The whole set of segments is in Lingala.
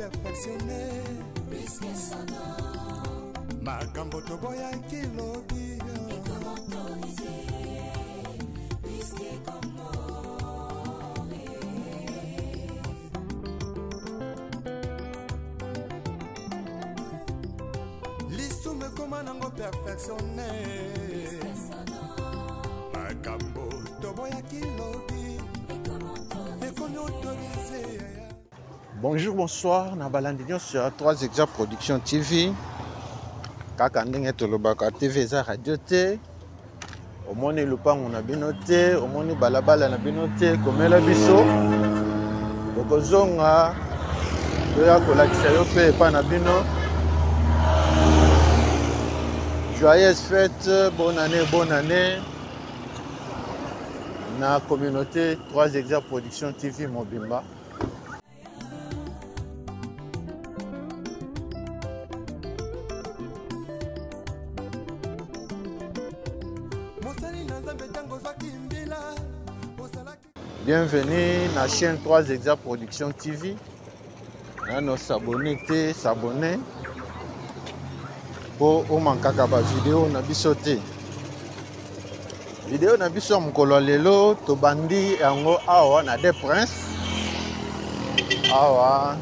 perfectionné puisque sonore makambo toboya kilobi et comment autoriser puisque comment l'issume comment nango perfectionné makambo toboya kilobi et comment autoriser. Bonjour, bonsoir, Nabalandignon sur 3 Exa Production TV. Kakandenge Tolobaka TV za Radio T. Omoni Lupa on a binoté, Omoni Balabala na binoté, Komela Biso. Bokozonga, Doya Kolakisa Yope pa na bino. Joyeuse fête, bonne année. Na communauté 3 Exa Production TV Mobimba. Bienvenue dans la chaîne 3 Exa Production TV. Nous s'abonner pour manquer ba vidéo na bisoté. Vidéo na biso mukolo lelo to bandi yango awa na des princes. Awa.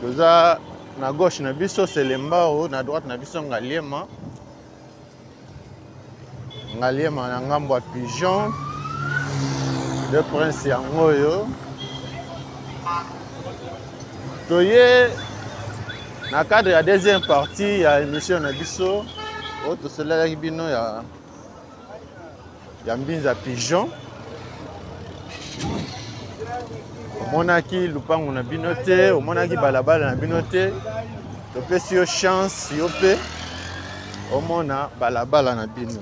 Toza na gauche na biso c'est Lembao, na droite na biso Ngaliema. Ngaliema na ngambo pigeon. Le prince yangoyo toye na cadre ya deuxième partie ya émission na biso o to cela bino ya mbinza pigeon omonaki lupango na bino te omonaki balabala na bino te topesi yo chance yo pe omona balabala na bino.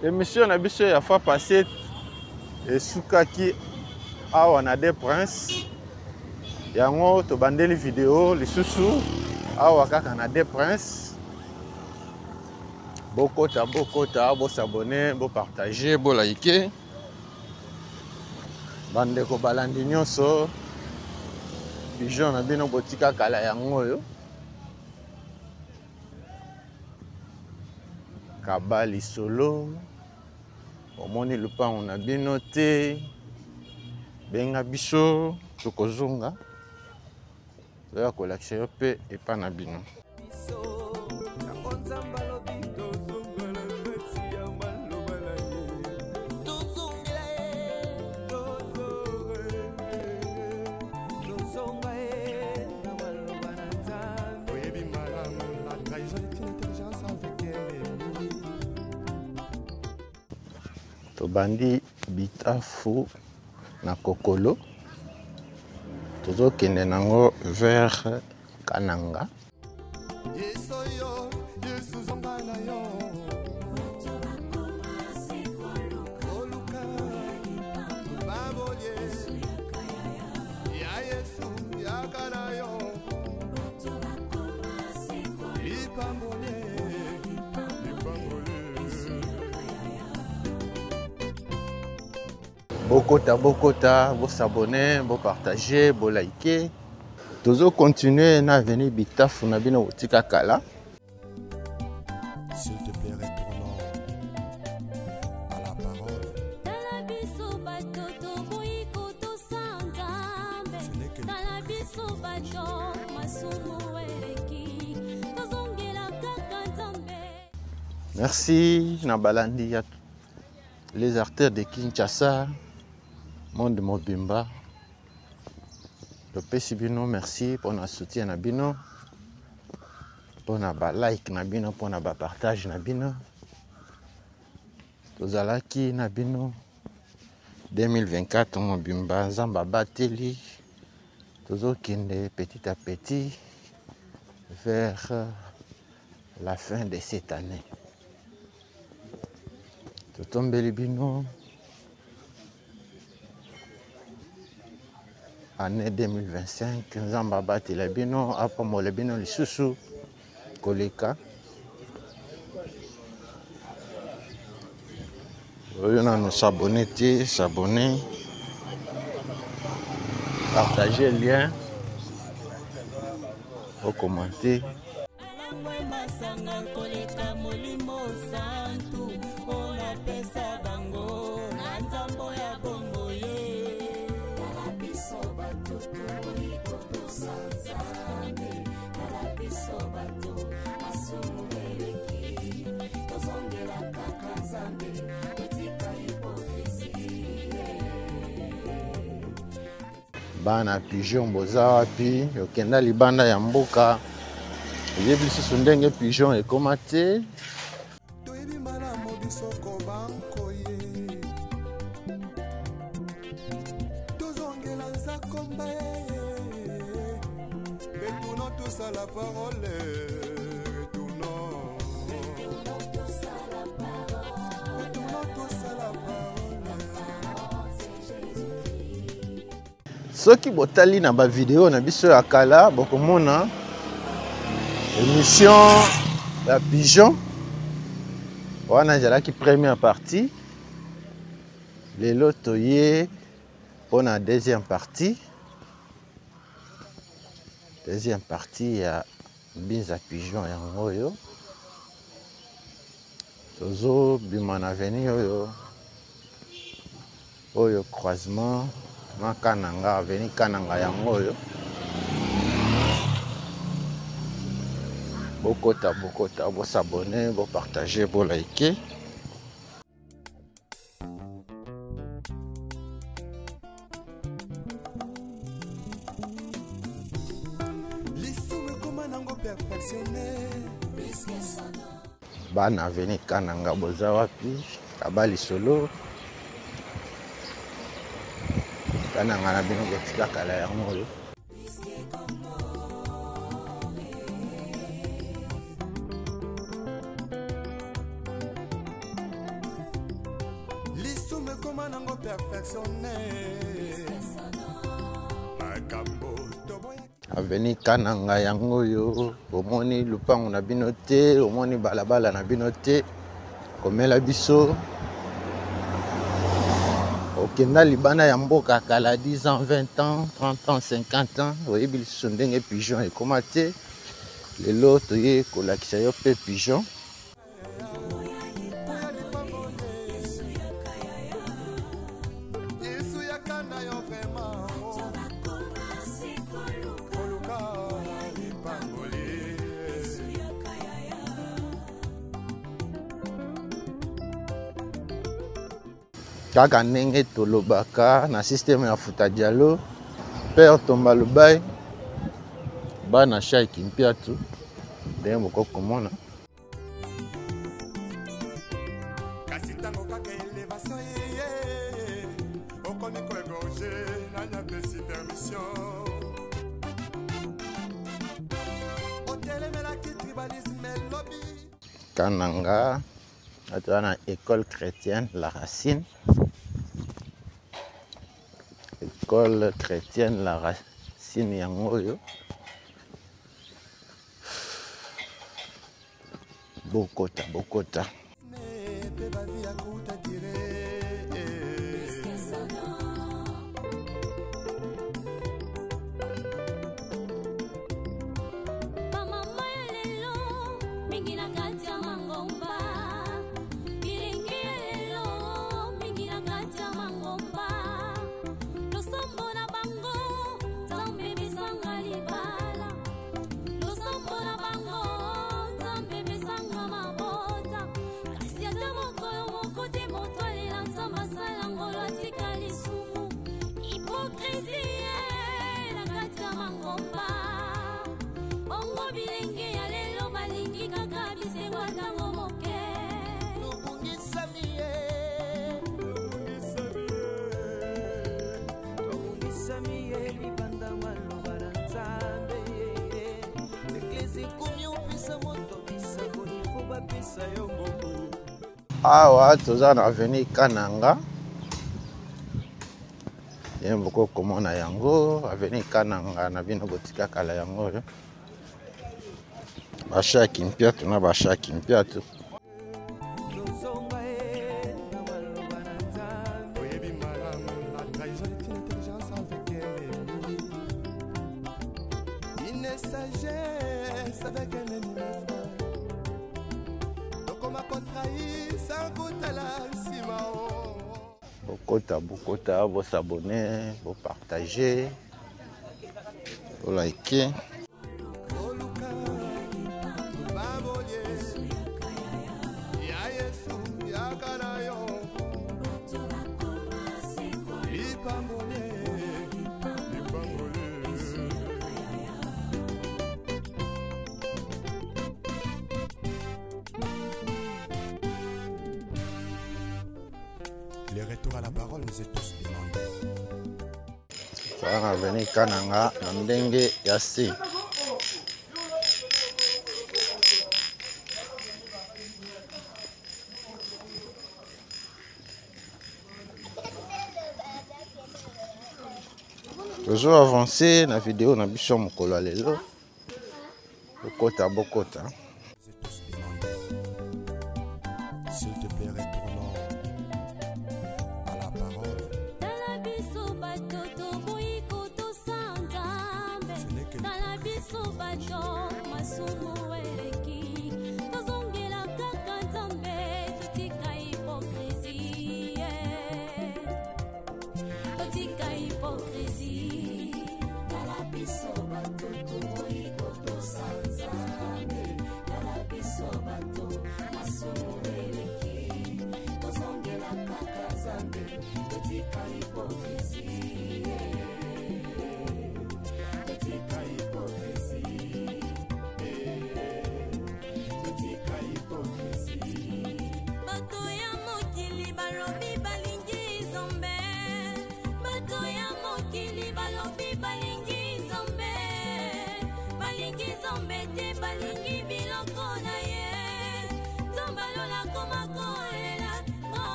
Émission na biso ya fois passé et soukaki awa na des princes yango to bandeli vidéo lisusu awa kaka na des princes bokota bo s'abonner bo partager bo liker bande ko balandi nyonso pigeon na bino botika kala yango yo kabali solo omoni lupango na bino te benga biso tokozonga toya kolakisa yo mpe epa na bino. Tobandi bitafu na kokolo tozokende nango vers Kananga. Bokota, vous s'abonner, vous partager, vous liker. Toujours continuer à venir bitaf na bino botika kala. S'il te plaît, retournons à la parole. Merci Nabalandi les artères de Kinshasa. Monde Mobimba. Le Pesibino, merci pour notre soutien Nabino. Pour notre like Nabino, pour notre partage Nabino. Tozalaki Nabino 2024 Mobimba Zamba Bateli. Tozokinde petit à petit vers la fin de cette année. Totombeli bino année 2025, Zamba Bateli bino apomo le bino lisusu koleka. On a s'abonner, s'abonner. Partagez le lien. Vous commentez. Bana pigeon boza wapi okenda libanda ya mboka oyebi lisusu ndenge pigeon ekoma te toyebi malamu bisoko bankoye tozongela nzakomba retournons tous à la parole retournons tous à la parole. soki botali na ba vidéo na biso ya kala bokomona émission ya pigeon wana ezalaki première partie lelo toye mpona deuxième partie ya mbinza pigeon yango oyo tozobima na veni oyo croisement na Kananga aveni Kananga yango oyo bokota bosabone bopartage bolike bana aveni Kananga boza wapi kabali solo Kananga na bino botika kala yango oyo aveni Kananga yango oyo omoni lupango na bino te omoni balabala na bino te komela biso okenda libanda ya mboka kala 10 ans 20 ans 30 ans 50 ans oyebi lisusu ndenge pigeon ekoma te lelo toye kolakisa yo pe pigeon kaka ndenge tolobaka na systeme ya futa dialo père tomba lubai bana shaiki mpiatu ndenge bokokomona kasi ntango kaka elevation okomi koegorge nanya pesi permission otelemelaki tribalisme lobi Kananga atoa na école chrétienne La Racine école chrétienne La Racine yango oyo bokota awa toza na avenue Kananga ye bokokomona yango avenue Kananga na bino botika kala yango oyo bashaki mpiatu na bashaki mpiatu les sagesses avec un ennemi frère. Donc on m'a contrahi sans goûter la simao. Bokota, vous s'abonner, vous partager, vous liker. Les retours à la parole nous est tous demandés. Ça va venir Kananga, Namdenge, Yassi. Toujours avancé dans la vidéo, dans la vidéo, Mokolo Lelo. Bokota. C'est tous demandés. S'il te plaît, retournons à la parole. Ce n'est que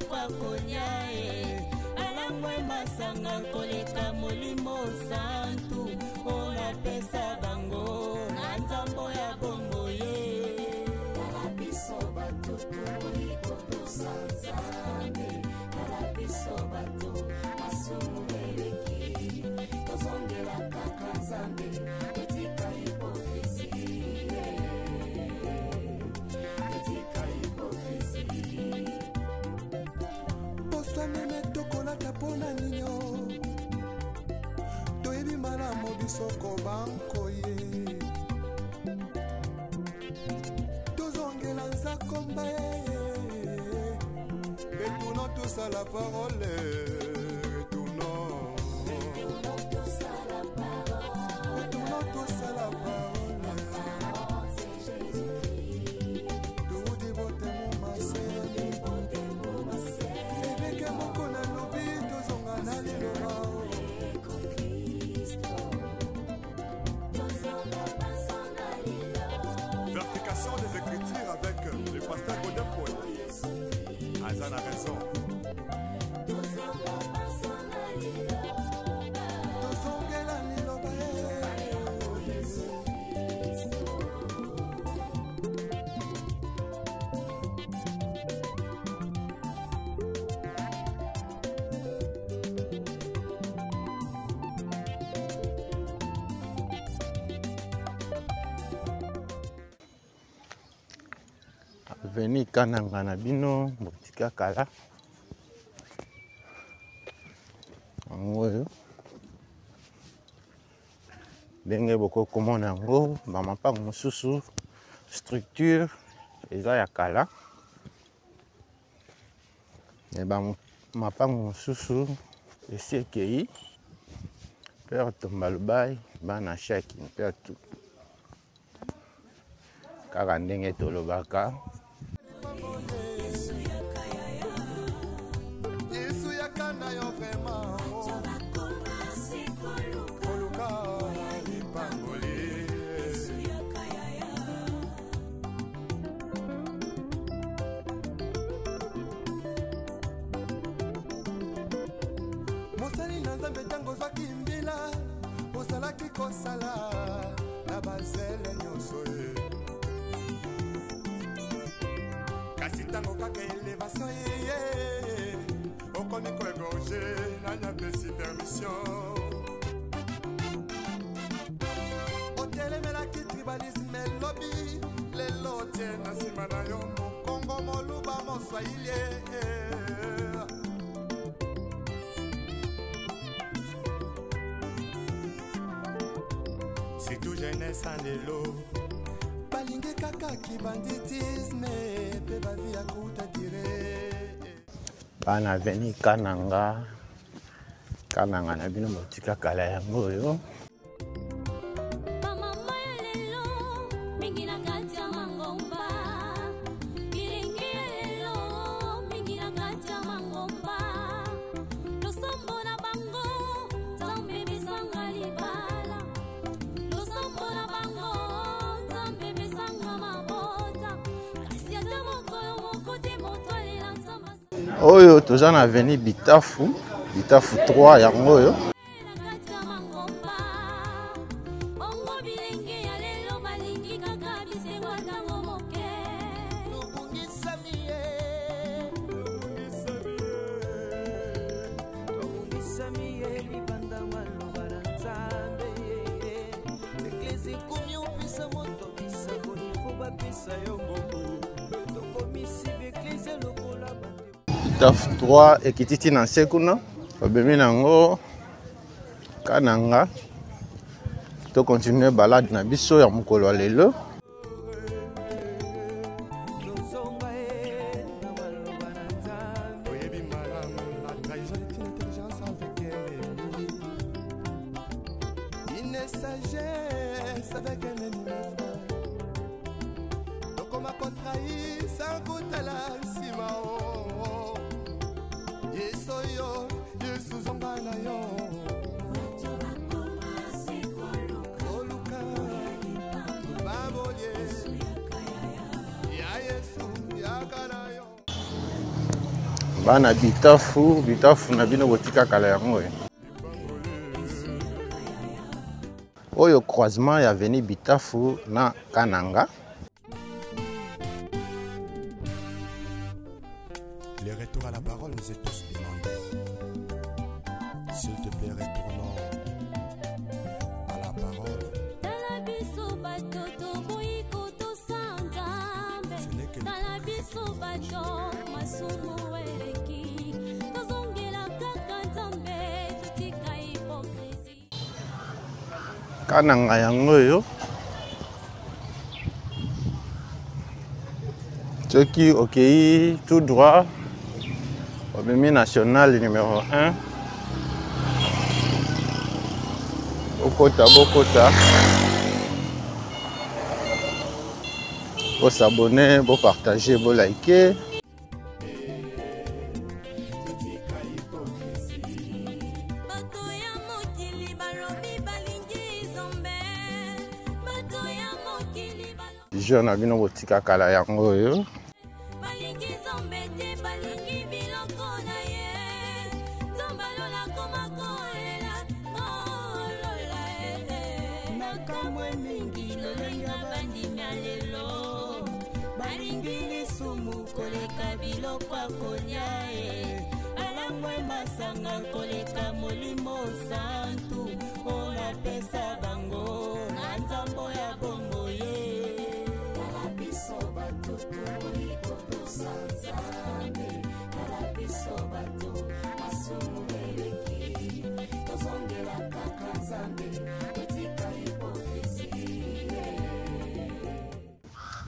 kwa konyae alangwe masanga koleka molimo santu ona pesa bango na nzambo ya bombo ye kalabiso bato toiko tosanzame kalabiso bato masumu eleki tozongela kaka nzambe etika hipokrisie etika hipokrisie Bosanene tokolaka pona nino toyebi malamu bisoko bankoye tozongela nzakomba retournons tous à la parole retournons tous à la parole Vertication des Écritures avec le pasteur Godin Poel. Azan a raison. Veni Kananga na bino botika kala ngoyo ndenge boko komona yango bamapango mosusu structure eza ya kala e bamapango mosusu esi ekei mpe tomba lubai bana shaki mpe atu kaka ndenge tolobaka Mosali na nzambe ntango ozwaki mbila ozalaki kosala na bazele nyonso ye kasi ntango kaka elevation yeye okomi koegorge nanya pesi permission otelemelaki tribalisme elobi lelo tie na nsima na yo mokongo moluba moswahili surtout jeunesse en lelo balingi kaka kibanditisme pe bavi ya kuta dire bana veni kananga na bino motika kala yango oyo oyo toza na veni Bitafu 3 yango oyo Bitafu 3 ekititi na nse kuna babemi nango kananga to continue balade na biso ya mokolo ya lelo bana Bitafu na bino botika kala yango oyo croisement ya veni Bitafu na Kananga. Les retours à la parole nous est tous demandé. S'il te plaît, retournons à la parole. Ce n'est que Kananga yango yo soki okei tout droit au Bemi national numéro 1 bokota bo s'abonner, bo partager, bo liker. Jeune abino botika kala yango yo.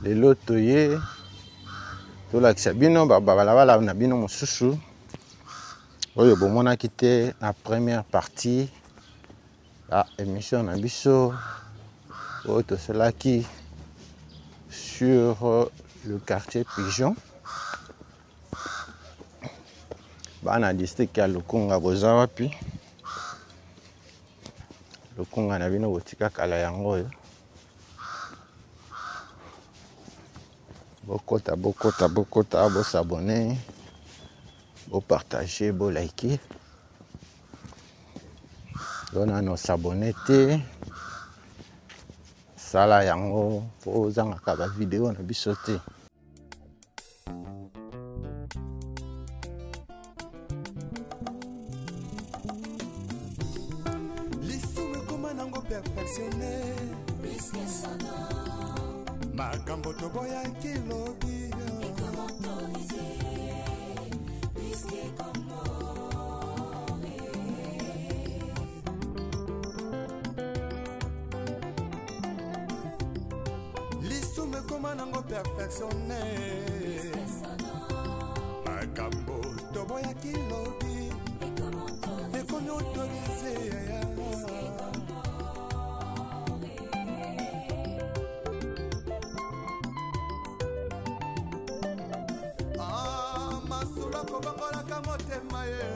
Lelo toye tolakisa bino balabala na bino mosusu oyo bomonaki te na première partie ya émission na biso oyo tosalaki sur le quartier Pigeon bana district ya Lukunga boza wapi Lukunga na bino botika kala yango oyo bokota bo s'abonner, bo partager, bo liker. Dona no s'abonner te. Sala yango po zanga ka ba vidéo na biso te. nango perfectionné makambo toboyaki lobi lisume koma nango perfectionné makambo toboyaki lobi ekomi autorisé masula kobangolaka motema ye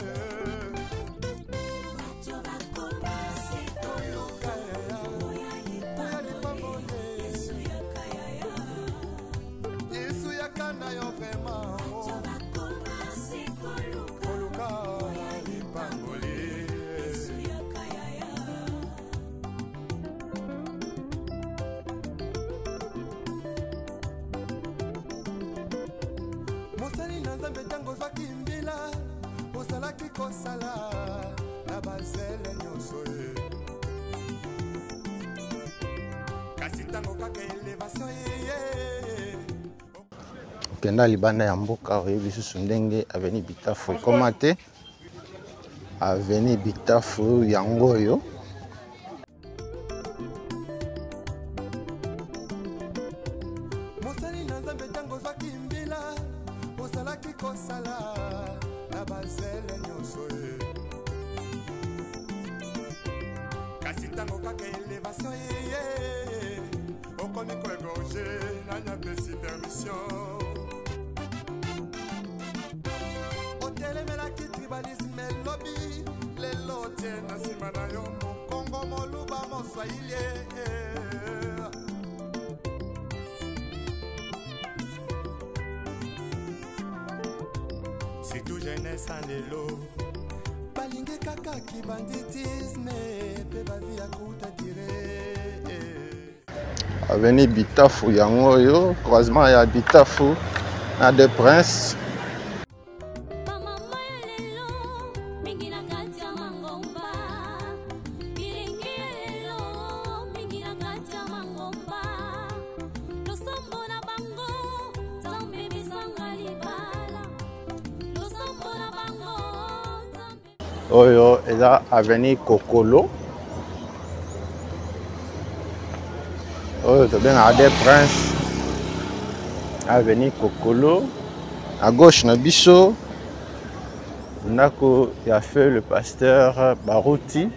yesu yakana yo vrema koluka lipangoli mosali na nzambe ntango ozwaki mbila ozalaki kosala na bazele nyonso ye kasi ntango kaka elevation yeye okenda libanda ya mboka oyebi lisusu ndenge aveni bitafu ekoma te aveni bitafu yango oyo mosali na nzambe ntango ozwaki mbila ozalaki kosala na bazele nyonso ye kasi ntango kaka elevation yeye okomi koegorge nanyapesi permission otelemelaki tribalisme elobi lelo tie na nsima na yo mokongo moluba moswahili surtout jeunesse en lelo balingi kaka kibanditisme mpe bavi ya kuta dire aveni bitafu yango oyo croisement ya bitafu na de prince oyo eza aveni kokolo oyo tobengaka de prince aveni kokolo à gauche na biso ndako ya feu le pasteur Baruti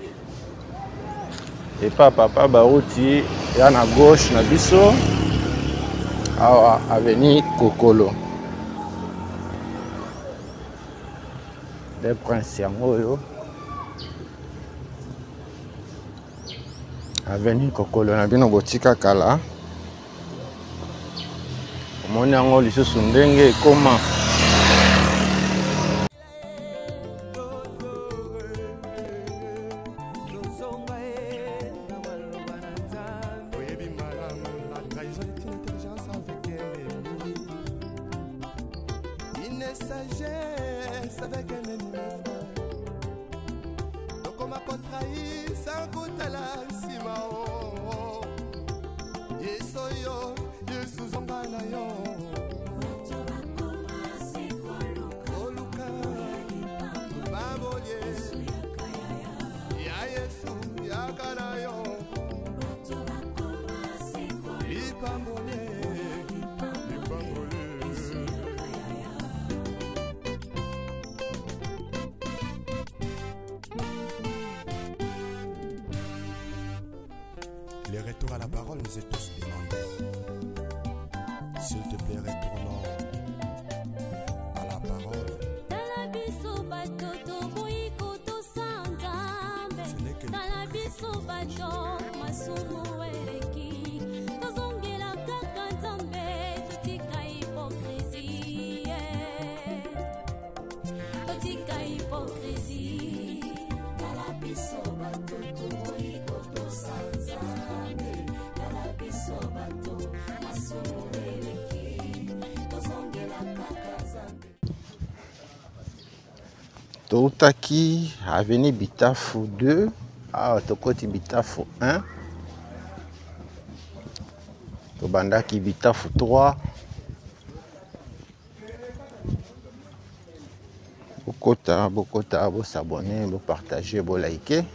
et papa Baruti ya na gauche na biso awa aveni kokolo de prince yango oyo aveni kokolo na bino botika kala omoni yango lisusu ndenge ekoma sagesse avec un ennemi donc on m'a contrahi sans kutala nsima yeso yo yesu zonga na yo koluka babolie ya yesu yakana yo lipambole Le retour à la parole nous est tous demandé. S'il te plaît, retournons à la parole. toutaki aveni bitafu 2 awa tokoti bitafu 1 tobandaki bitafu 3 bokota bosabone bopartage bolike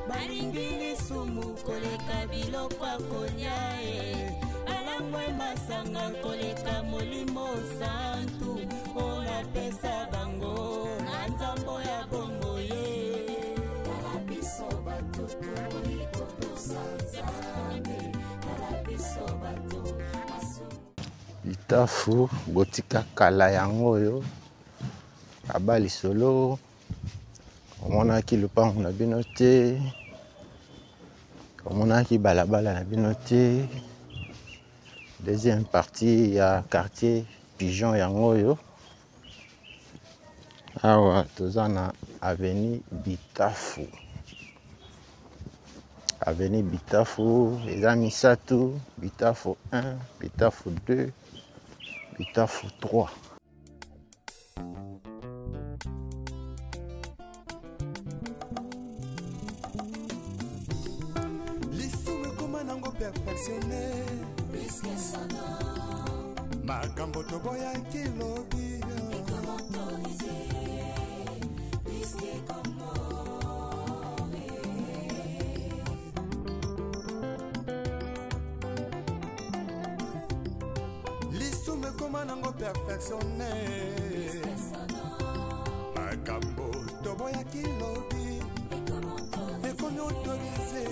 balingili sumu koleka biloko akolia alangwe masanga koleka molimo santu olapesa bango na nzambo ya bongo ye tala biso bato tokoyi kotosa nzambe tala biso bato bitafu botika kala yango oyo aba lisolo omonaki lupango na bino te omonaki balabala na bino te. Deuxième partie ya quartier pigeon yango oyo awa toza na avenue Bitafu. Avenue Bitafu eza misatu, Bitafu 1, Bitafu 2, Bitafu 3. Perfectionné makambo toboya kilobi lisume koma nango perfectionné makambo toboya kilobi ekomi autorisé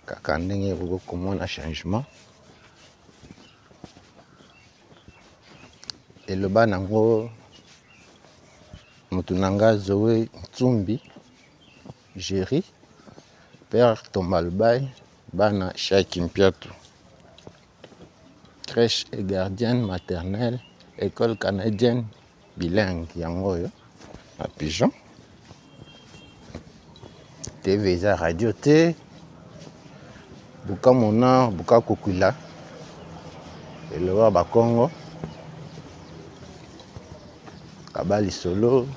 kaka ndenge okomona changement eloba nango mutu nanga Zoé Ntsumbi Géry Père Tombalbay bana Shaki Mpiatu crèche et gardienne maternelle école canadienne bilingue yango oyo na Pigeon TV eza radio te buka mona buka kokula eloba bakongo kabali solo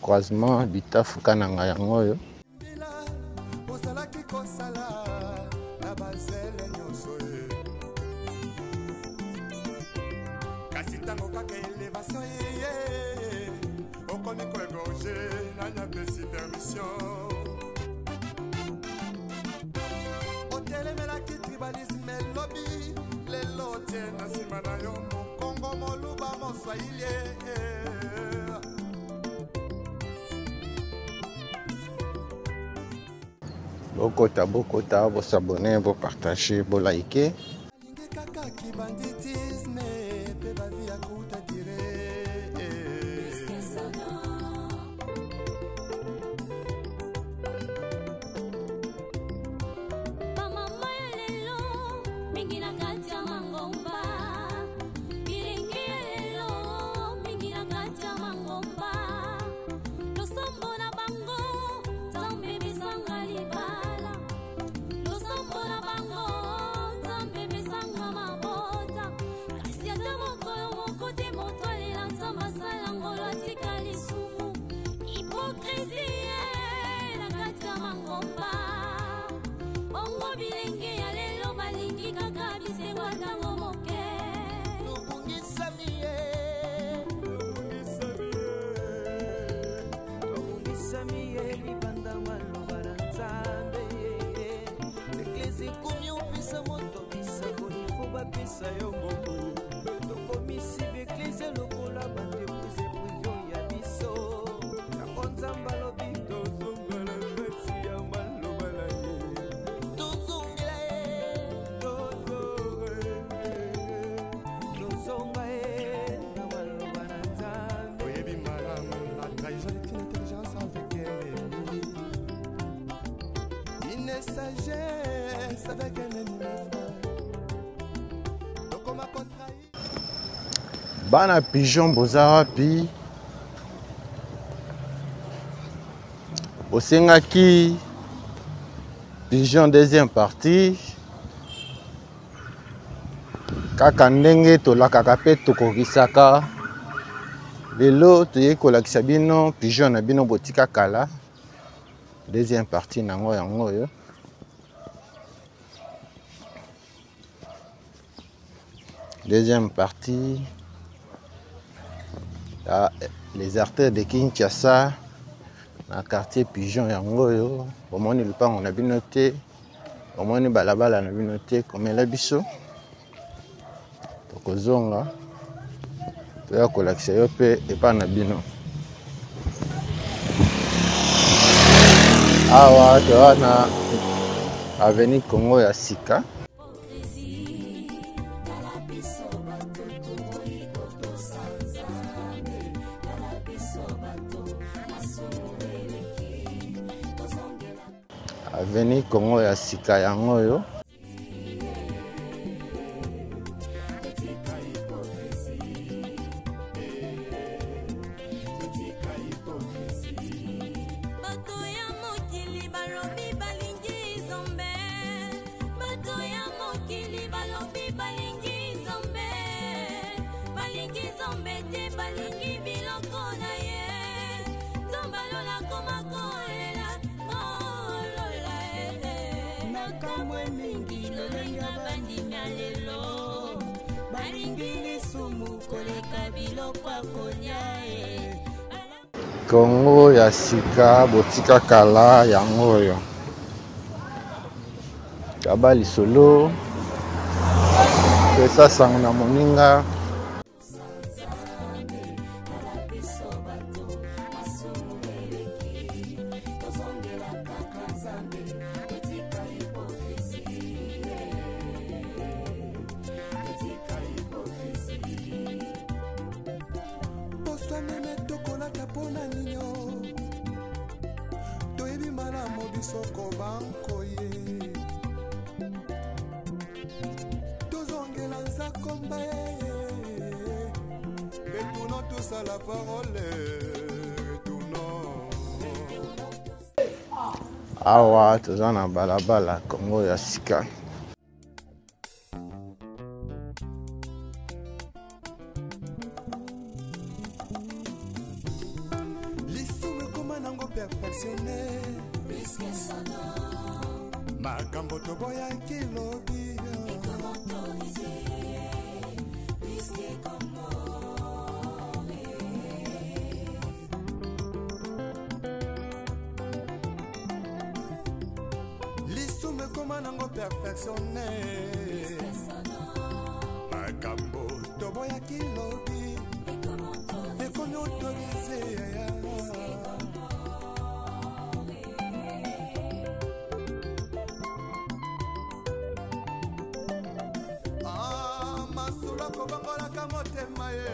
croisement Bitafu kananga yango oyo kasi tango kaka elevation ye okoni koegorge nanya pesi permission otelemelaki tribalisme lobi lelo te na nsima na yo mokongo moluba moswahili bokota bosabone bopartage bolike kaka kibanditisme pe bavi ya kuta dire bamama ya lelo mingi na kati ya mangomba bilingi ya lelo mingi na kati ya mangomba losombo na bango nzambe bisanga libala losombo na bango nzambe sagesse avec un ennemi frère. Donc on m'a contraint. Bana pigeon boza wapi osengaki pigeon deuxième partie kaka ndenge tolakaka mpe tokokisaka lelo toyei kolakisa bino pigeon na bino botika kala deuxième partie nango yango oyo deuxième partie les artères de Kinshasa na quartier pigeon yango oyo omoni lupango na bino te omoni balabala na bino te komela biso tokozonga toya kolakisa yo mpe epa na bino awa toa na avenue Congo ya sika avenue Congo ya sika yango oyo Congo ya sika botika kala yango oyo kaba lisolo pesa sango na moninga Soko banko ye tozongela nzakomba retournons tous à la parole retournons awa toza na balabala Congo ya sika lisume koma nango perfectionné makambo toboyaki lobi lisume koma nango perfectionné makambo toboyaki lobi ekomi autorisé kobangolaka motema ye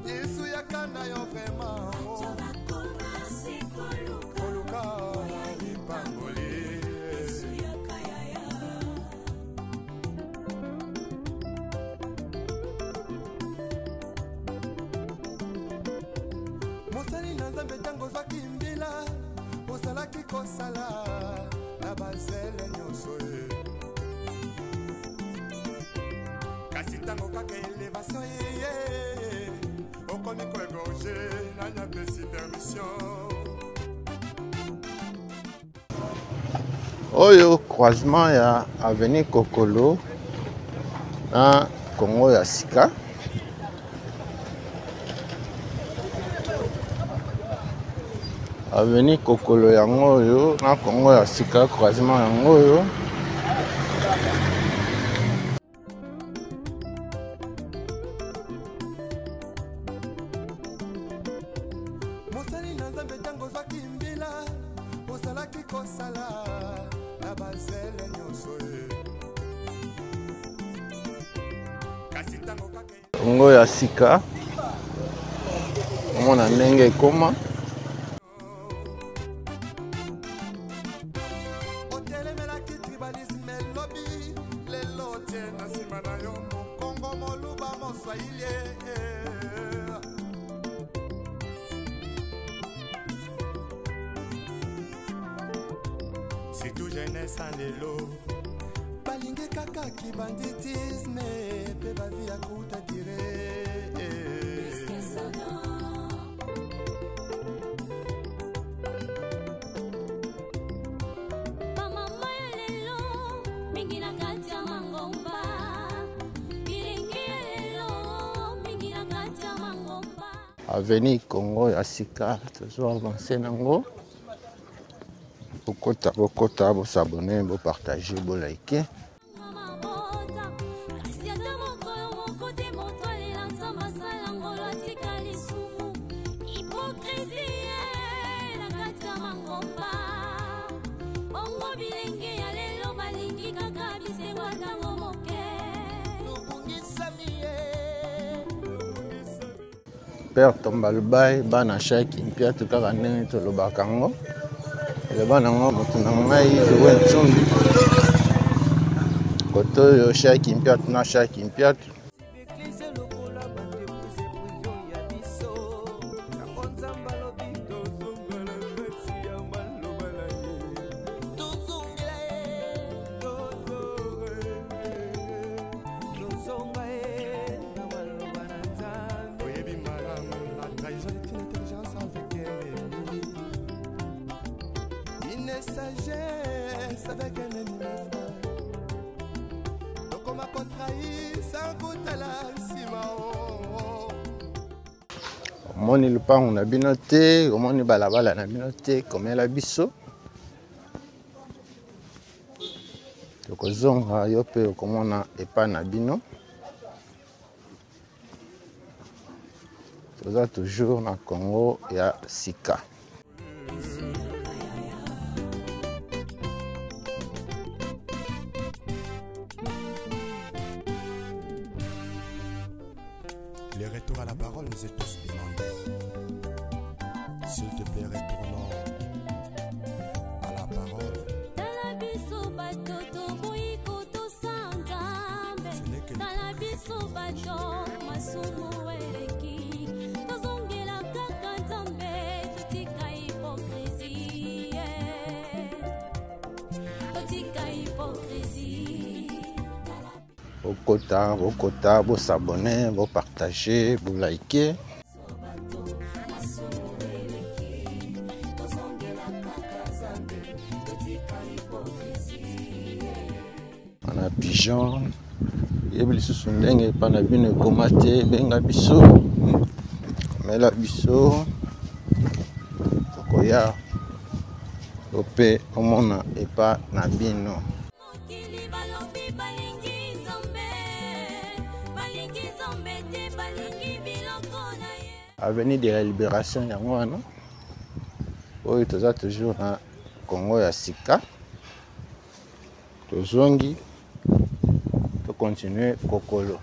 yesu yakanda yo vrema koluka lipangoli mosali na nzambe ntango ozwaki mbila ozalaki kosala na bazele nyonso ye kasi ntango kaka elevation ye okomi koegorge nani apesi permission oyo croisement ya avenue Kokolo na Congo ya sika avenue Kokolo yango oyo na Congo ya sika croisement yango oyo mosali na nzambe ntango ozwaki mbila ozalaki kosala na bazele nyonso ye kasi ntango kaka Congo ya sika. Omona ndenge ekoma. C'est tout jeunesse en l'élo. Balingue kaka qui banditisme. Pe bavi à kuta dire. Avenue Congo ya sika. Toujours avancé nango. Bokota, bo s'abonner, bo partager, bo liker. Père Tombalbay, bana shaki mpia tukaka ndenge tolobaka ngo. Le bana ngo moto na ngai Joe Ntsumbi. Koto yo shaki mpia tuna shaki mpia. Sagesse avec un ennemi frère. Donc on m'a contrahi sans goûter la simao. Omoni lupango na bino te, omoni balabala na bino te, komela biso. Tokozonga yo pe okomona epa na bino. Toza toujours na Congo ya sika. Les retours à la parole nous est tous demandés. S'il te plaît, retournons à la parole. Bokota, bo s'abonner, bo partager, bo liker. On a pigeon. Yebili susu ndenge pa na bino komate benga biso. Komela biso. Tokoya. Ope omona epa na bino. Avenue de la Libération yango wana. Oyo toza toujours na Congo ya sika. Tozongi. To continuer kokolo.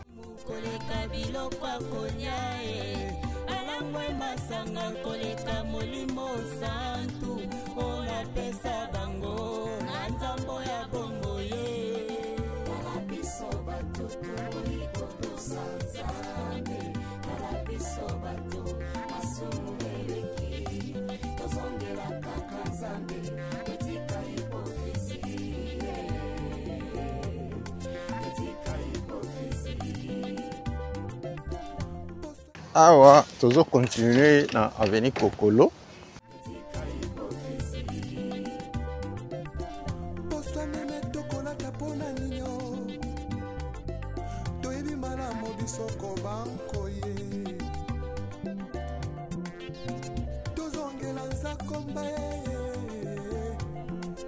Awa, tozo continuer na Avenue Kokolo.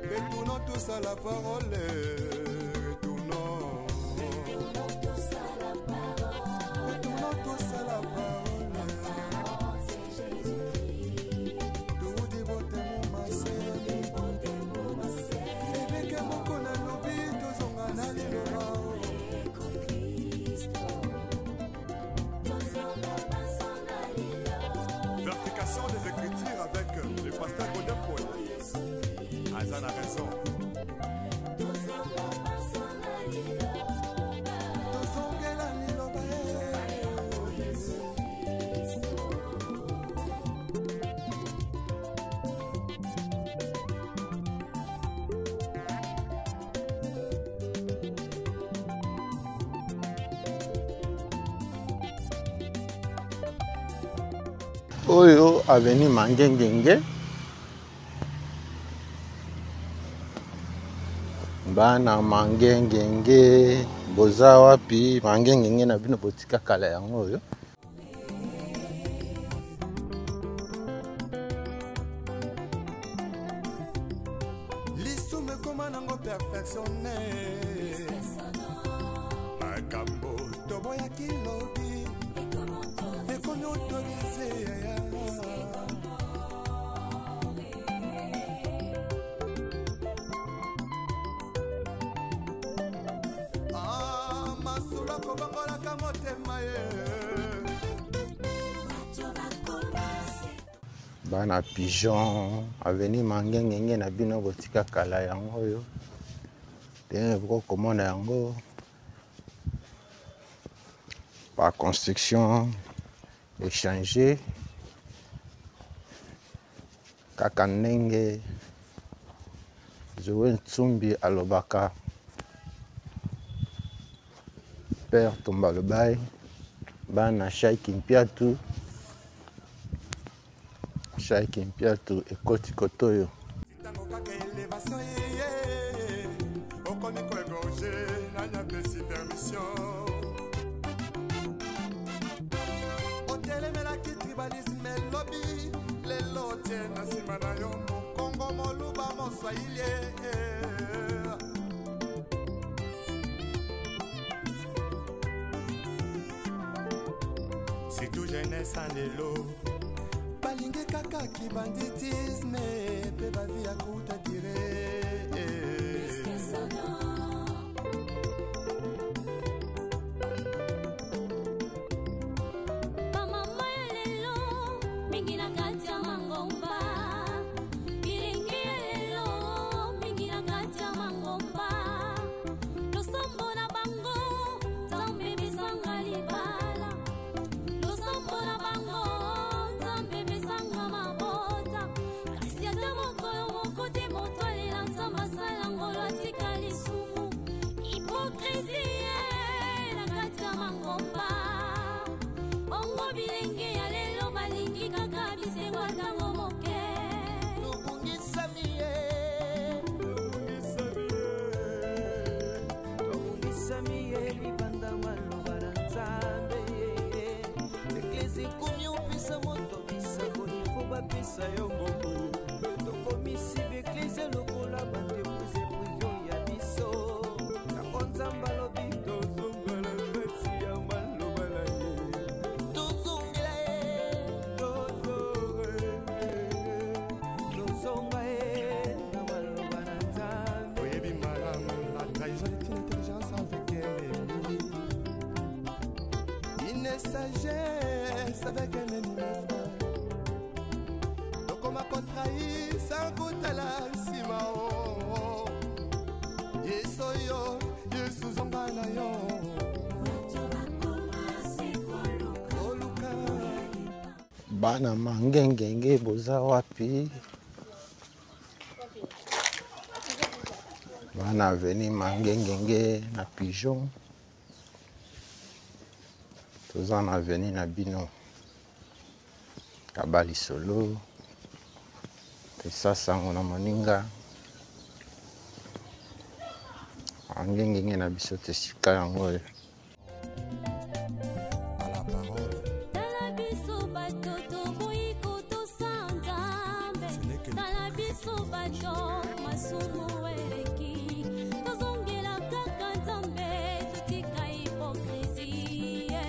Retournons tous à la parole. eza na raison. Tozongela liloba Oyo aveni Mangengenge. Bana Mangengenge boza wapi? Mangengenge na bino botika kala yango oyo. lisume koma nango perfectionne makambo toboya kilobi ekomi autorise masula kobongolaka motema ye Bana Pigeon aveni Mangengenge na bino botika kala yango oyo. Tene boko komona yango par construction échanger kaka ndenge Zoe Ntsumbi alobaka Père Tombalobai bana Shaiki Mpiatu ekoti kotoyo tango kaka elevation ye okomi koegorge nanya pesi permission otelemelaki tribalisme elobi lelo tie na nsima na yo mokongo moluba moswahili surtout jeunesse en lelo balingi kaka kibanditisme pe bavi ya kuta dire bamama ya lelo mingi na kati ya mangomba bilingi ya lelo mingi na kati ya mangomba losombo na bango nzambe bisanga libala losombo na bango nzambe bisanga mabota kasi ata mokolo moko te moto alela nzambe asala ngolo atika lisumu hipokrisie na kati ya mangomba bongo bilenge ya lelo balingi kaka bisengo ntango moke tobungisami ye libanda maloba na nzambe eklesi ekomi opesa moto bisako ifo bapesa yo ngombo tokomisi beklesi lokola bandepuse privio ya biso yango nzambe alobi tozongela kati ya maloba na ye tozongela ye tozonga ye na maloba na nzambe oyebi malamu la trahison est une intelligence avec ennemi une sagesse avec un ennemi frère tokoma kotrahi sans kotala nsima yesu oyo yesu zonga na yo oluka Bana Mangengenge boza wapi? Bana aveni Mangengenge na Pigeon. Toza na aveni na bino Kabali Solo pesa sango na moninga Mangengenge na biso te sika yango oyo. à la parole tala biso bato toboyi kotosa nzambe tala biso bato masumu eleki tozongela kaka nzambe totika hipokrisie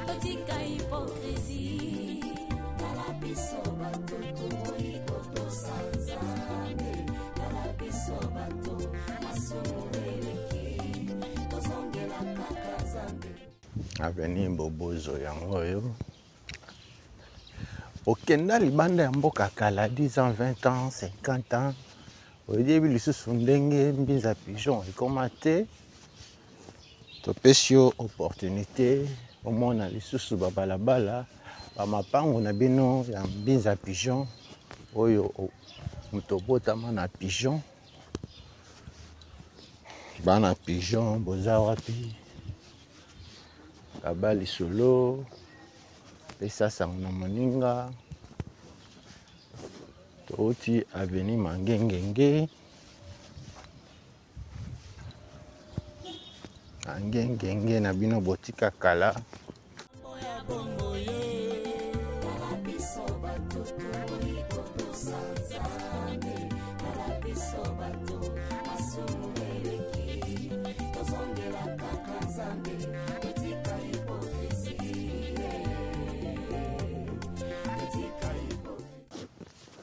totika hipokrisie tala biso bato toboyi kotosa nzambe tala biso bato masumu eleki tozongela kaka nzambe Aveni Bobozo yango oyo. okenda libanda ya mboka kala 10 ans 20 ans 50 ans oyebi lisusu ndenge mbinza pigeon ekoma te topesi yo opportunité omona lisusu babalabala bamapango na bino ya mbinza pigeon oyo moto obotama na pigeon bana pigeon boza wapi kaba lisolo pesa sango na moninga touti aveni mangengenge angengenge na bino botika kala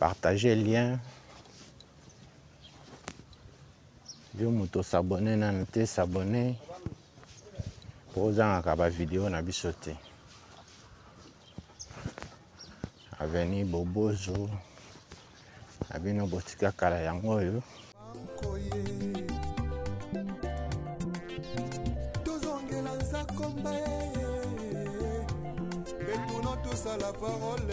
partager lien yo moto s'abonner na te s'abonner pour ozangaka ba vidéo na biso te aveni bobozo abino botika kala yango oyo tozongela nzakomba retournons tous à la parole.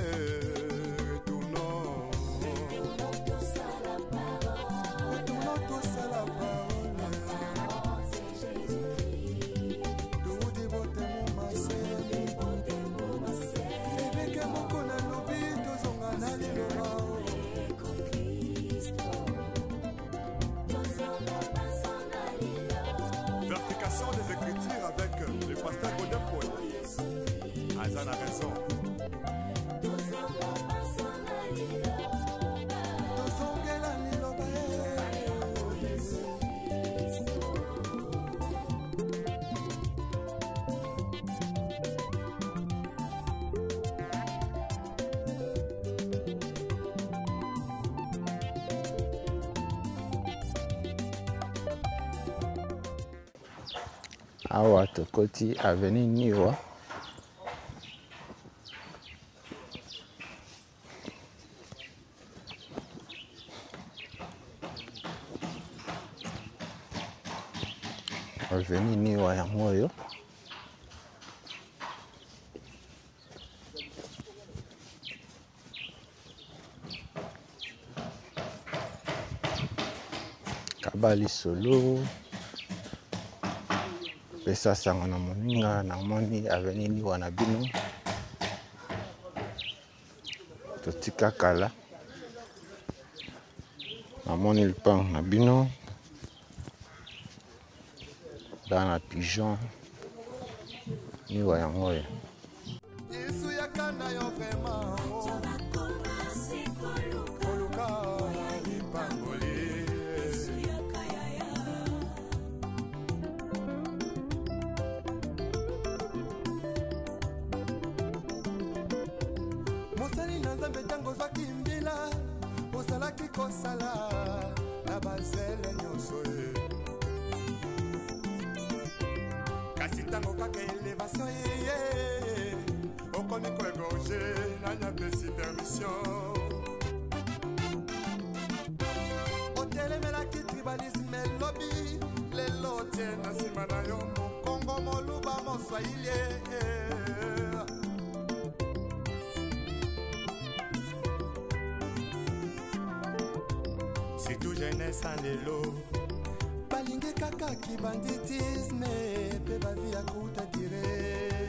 Des écritures avec le pasteur Godin Paul. Azan a raison. awa tokoti aveni niwa aveni niwa yango oyo kaba lisolo pesa sango na moninga namoni aveni niwa na bino totika kala namoni lupango na bino bana pigeon niwa yango oyo mosali na nzambe ntango ozwaki mbila ozalaki kosala na bazele nyonso ye kasi ntango kaka elevation yeye okomi koegorge nanyapesi permission otelemelaki tribalisme elobi lelo tie na nsima na yo mokongo moluba moswahili c'est tout jeunesse en lelo balingi kaka kibanditisme pe bavi ya kuta tire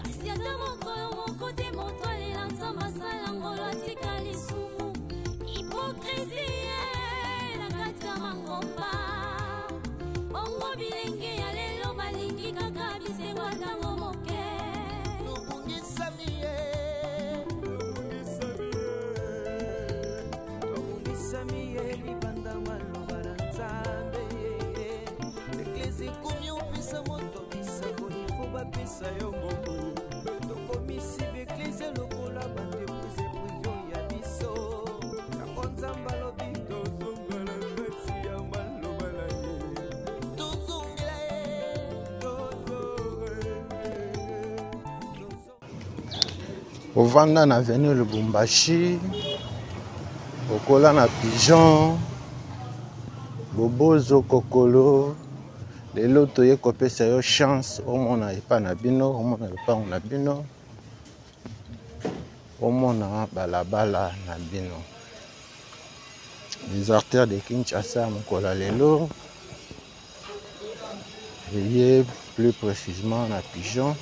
Kasi ata mokolo moko te moto alela nzambe asala ngolo atikali su bapesa yo ngombo tokomisi beklise lokola bandepuse privio ya biso yango nzambe alobi tozongela kati ya maloba na ye tozongela ye ovanda na avenue Lubumbashi okola na pigeon bobozo kokolo lelo toye kopesa yo chance omona epa na bino omona lopango na bino omona balabala na bino les artères de Kinshasa mokola lelo veuillez plus précisément na pigeon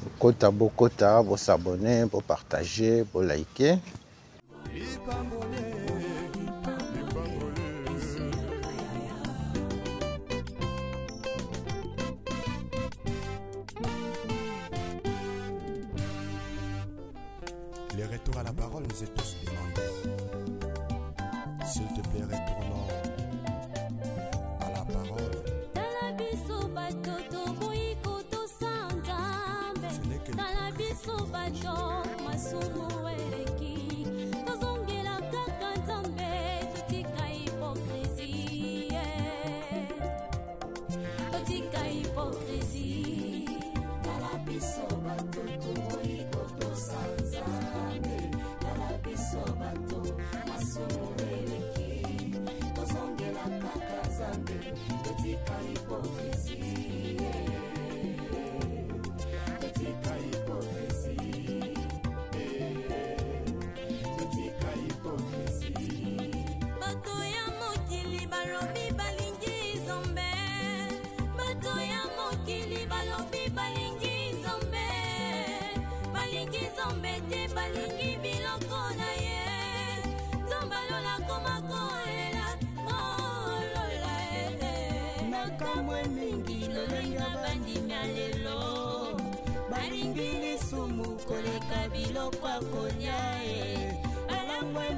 bokota bokota bosabone bopartage bolike Les retours à la parole nous est tous demandés. S'il te plaît, retournons à la parole. Ce n'est que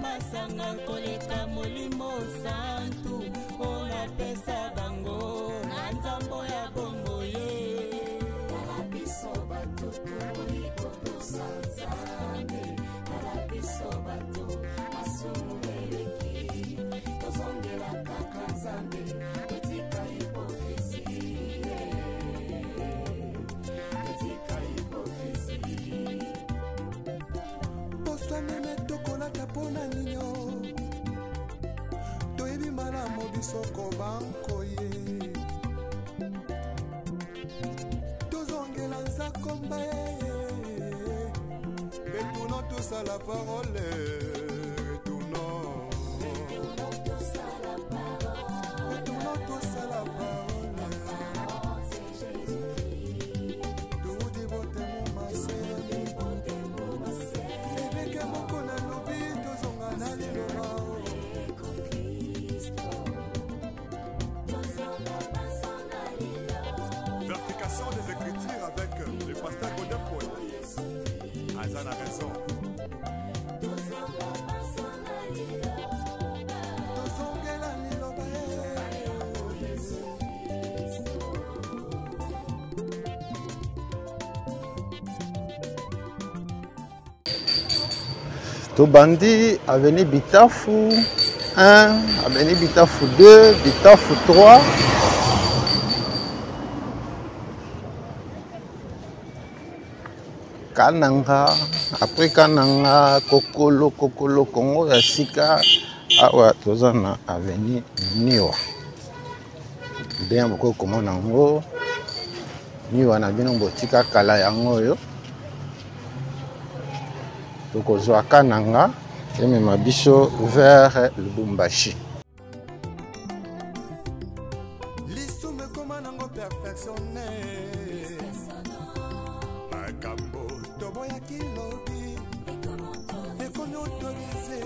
masanga koleka molimo santu ona pesa bango na nzambo ya bombo ye kala biso bato toiko tosanzane kala biso bato masumu eleki tozongela kaka nzambe etika hipokrisie etika hipokrisie bosanene tokolaka mpona nino toyebi malamu bisoko bankoye tozongela nzakomba retournons tous à la parole retournons tous à la parole toudi botemo mase eveke moko na lobi tozonga na liloba Vertication des Écritures avec le pasteur Godin Poe. Azan a raison. Tobandi avenue Bitafu 1, avenue Bitafu 2, Bitafu 3. Kananga, après Kananga, Kokolo Congo ya sika awa tozana avenue Niwa. Bien beaucoup komona ngo Niwa na bino botika kala yango yo. Tokozwa Kananga emema biso vers Lubumbashi. Lisume koma nango perfectionné makambo toboya kilobi ekomi autorisé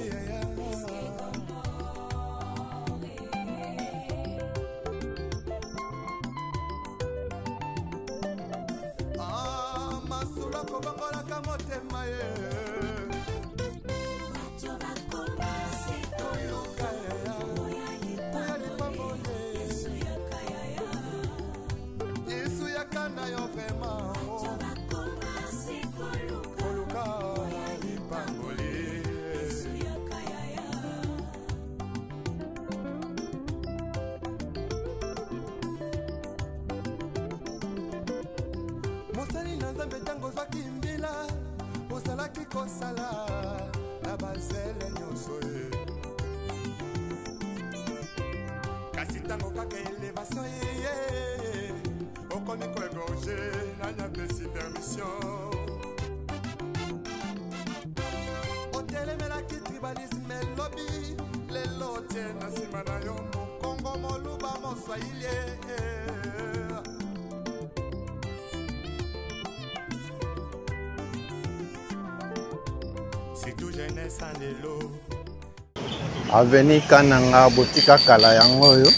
masula kobangolaka motema ye Yesu yakana yo vraiment nzambe ntango ozwaki mbila ozalaki kosala na bazele nyonso ye kasi ntango kaka elevation yeye okomi koegorge nanyapesi permission otelemelaki tribalisme elobi lelo tie na nsima na yo mokongo moluba moswahili surtout jeunesse en lelo Avenue Kananga botika kala yango oyo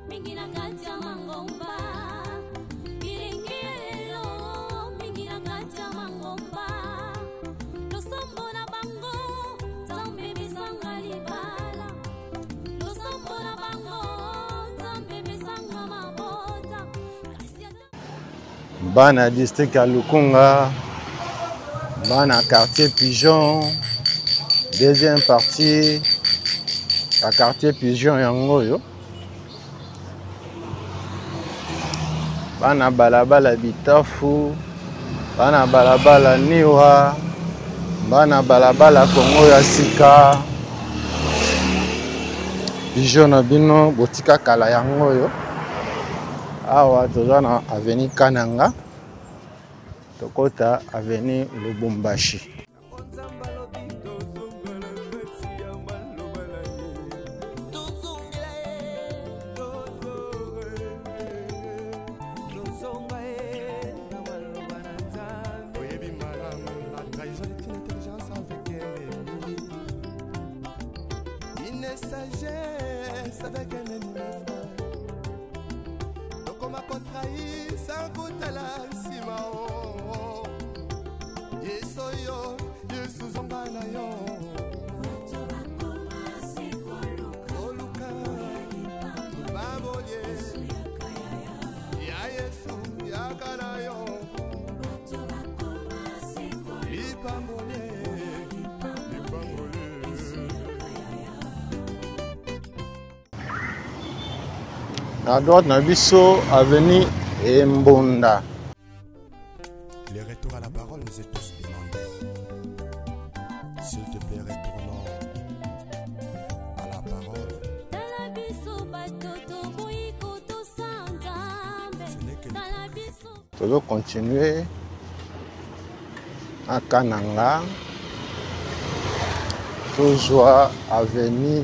mingi na kati ya mangomba ilingi elelo mingi na kati ya mangomba losombo na bango nzambe misanga libala losombo na bango nzambe misanga mabota bana district ya Lukunga bana quartier Pigeon deuxième partie ya quartier Pigeon yango oyo bana balabala Bitafu bana balabala Niwa bana balabala Kongo ya sika Pigeon na bino botika kala yango oyo awa toza na avenue Kananga tokota avenue Lubumbashi sagesse avec un ennemi frère donc on m'a contrahi sans kutala nsima o yeso yo yesu zonga na yo oluka babolie ya yesu yakana yo lipambole à droite na biso avenue Mbonda. Le retour à la parole nous est tous demandé. S'il te plaît, retournons à la parole. Nous allons continuer à Kananga, toujours avenue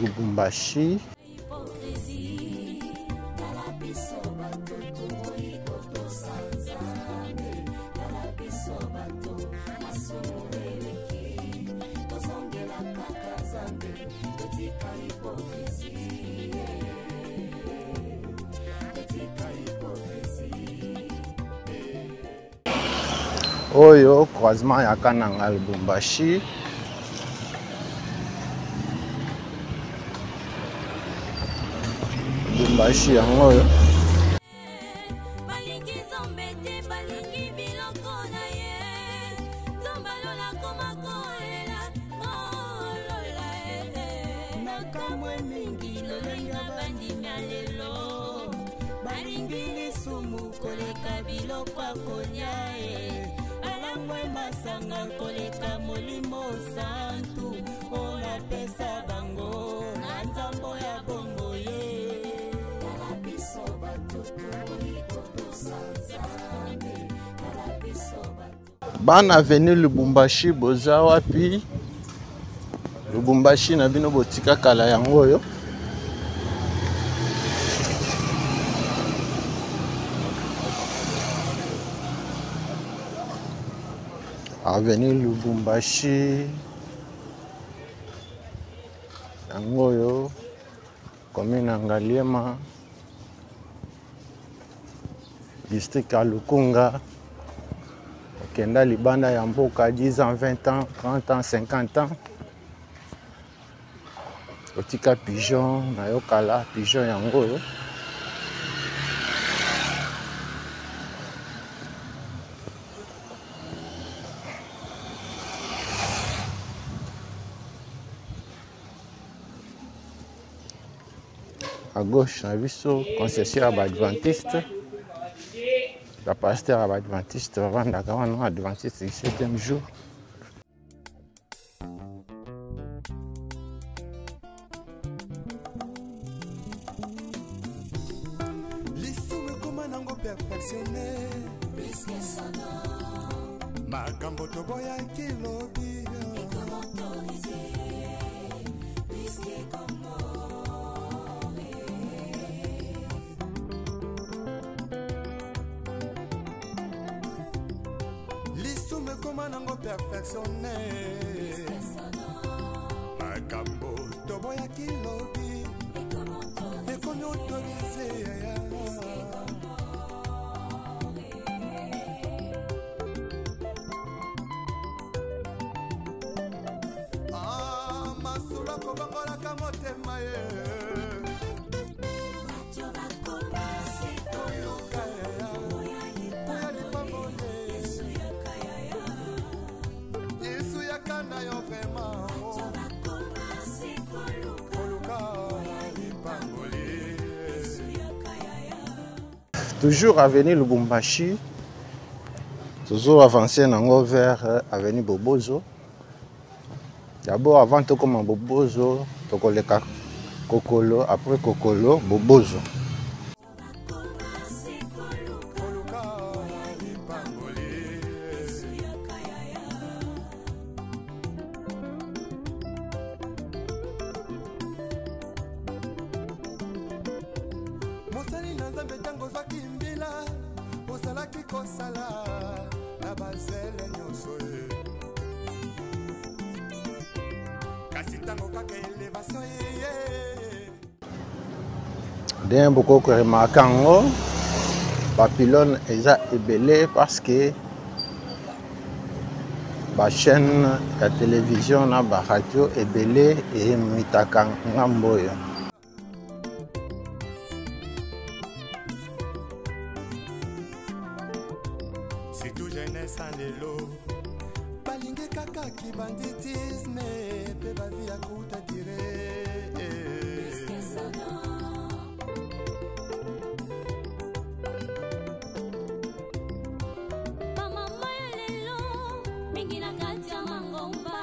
Lubumbashi. Oyo croisement ya Kananga Lubumbashi Lubumbashi yango oyo masanga koleka molimo santu ona pesa bango na nzambo ya bongo ye tala biso batutu ikotosanzame tala biso batutu bana avenue Lubumbashi boza wapi Lubumbashi na bino botika kala yango oyo avenue Lubumbashi yango oyo commune Ngaliema district ya Lukunga okenda libanda ya mboka 10 ans 20 ans 30 ans 50 ans otika Pigeon na yo kala Pigeon yango oyo à gauche na biso concession ya Adventiste. La pasteur à Adventiste bavandaka wana Adventiste du 7e jour. lisumu ekoma nango perfectionné makambo toboyaki lobi lisumu ekoma nango perfectionné makambo toboyaki lobi ekomi autorisé masula kobangolaka motema ye yesu yakanda yo vraimen koluka lipangoli. Toujours avenue Lubumbashi, toujours avancé vers avenue Bobozo. D'abord, avant de commencer Bobozo, tokoleka Kokolo, après Kokolo, Bobozo. mosali na nzambe ntango ozwaki mbila ozalaki kosala na bazele nyonso ye kasi ntango kaka elevation ye D'un beaucoup de remarquants, Papillon est ébélé parce que la chaîne de télévision, la radio est ébélé et mitakang ngamboyo. c'est tout jeunesse en lelo balingi kaka kibanditisme pe bavi ya kuta dire bamama ya lelo mingi na kati ya mangomba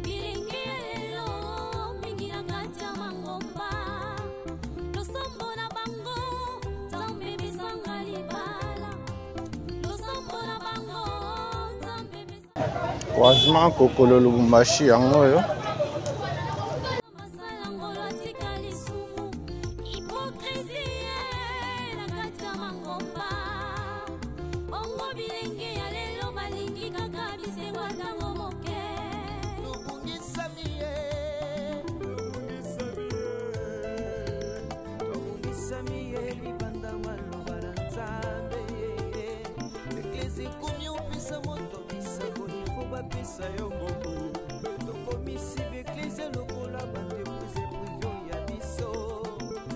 bilingi ya lelo mingi na kati ya mangomba losombo na bango nzambe bisanga libala losombo na bango nzambe bisanga Croisement Kokolo Lubumbashi yango yo. masala ngolo atika lisumu hipokrisie na kati ya mangomba bongo bilenge ya lelo balingi kaka bisengo ntango moke Lubungisami ye, lubungisami ye, libanda maloba na Nzambe ye. Eglise ekomi opesa moto bisango, ifo bapesa yo mbongo. Tokomisi beglise lokola bandepuse privio ya biso.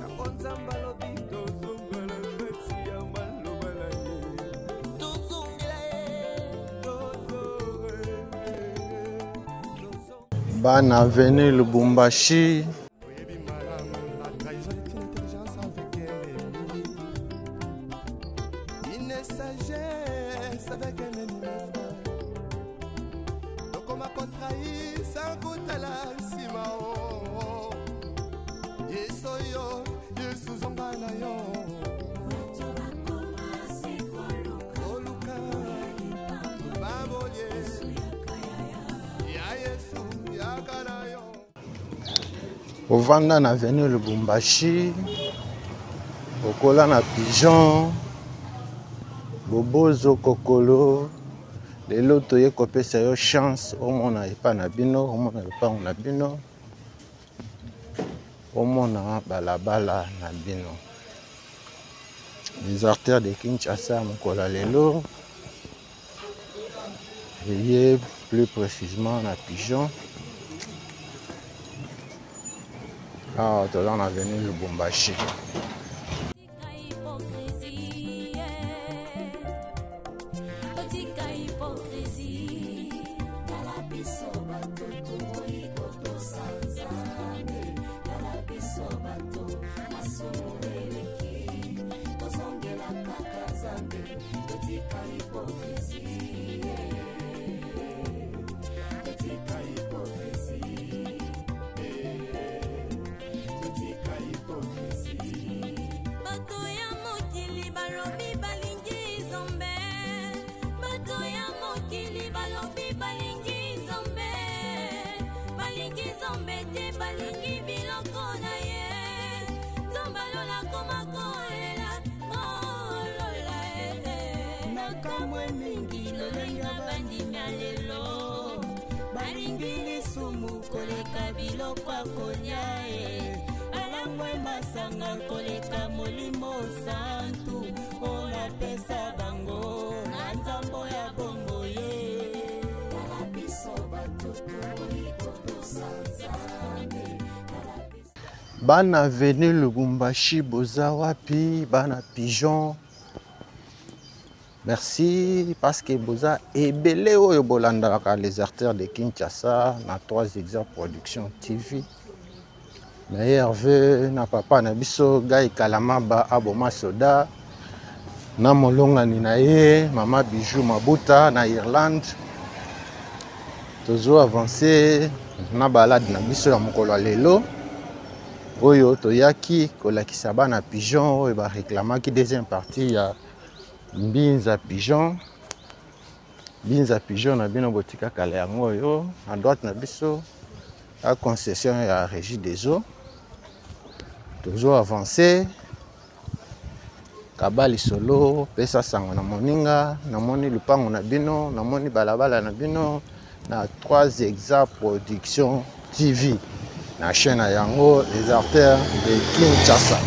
Yango Nzambe alobi tozongela kati ya maloba na ye. Tozongela ye, tozongela ye. Ban avenue Lubumbashi. oyebi malamu la trahison est une intelligence avec ennemi une sagesse avec un ennemi frère tokoma kotrahi sans kotala nsima o yesu oyo yesu zonga na yo koluka babolie ya yesu yaka na yo. Ovanda na avenue Lubumbashi. Okola na Pigeon. Bobozo Kokolo. Lelo toye kopesa yo chance omona epa na bino, omona epa na bino. Omona balabala na bino. Les artères de Kinshasa mokola lelo. Veuillez plus précisément na Pigeon. Ah, toza na avenue Lubumbashi. Otika hypocrisie, otika hypocrisie. Tala biso bato tokoki kotosa Nzambe, tala biso bato Nzambe, totika hypocrisie, totika hypocrisie, totika hypocrisie. Bato ya mokili balobi balingi Nzambe, bato ya mokili balobi balingi Nzambe, balingi Nzambe te balingi biloko na ye. Nzambe alola koma kolela, kolola Nakamwe mingi lolenga bandimya lelo, balingi lisumu koleka biloko akolia balangwe masanga koleka molimo santu olapesa bango na nzambo ya bombo ye. Tala biso batutu ikotosa Nzambe, Bana venu Lubumbashi boza wapi bana pigeon. Merci parce que boza ebele oyo bolandaka les artères de Kinshasa na 3 exemples production TV. Meilleur vœu na papa na biso Gai Kalamaba Aboma Soda na molongani na ye Mama Bijou Mabuta na Irlande. Tozo avancer na balade na biso ya mokolo lelo. Oyo toyaki kolakisa bana pigeon oyo ba réclamaki deuxième partie ya Mbinza pigeon. Mbinza pigeon na bino botika kala yango oyo à droite na biso la concession ya Régie des eaux. Toujours avancé Kabali solo pesa sango na moninga namoni lupango na bino namoni balabala na bino na 3 exemples production TV. La chaîne à Yango, les artères de Kinshasa.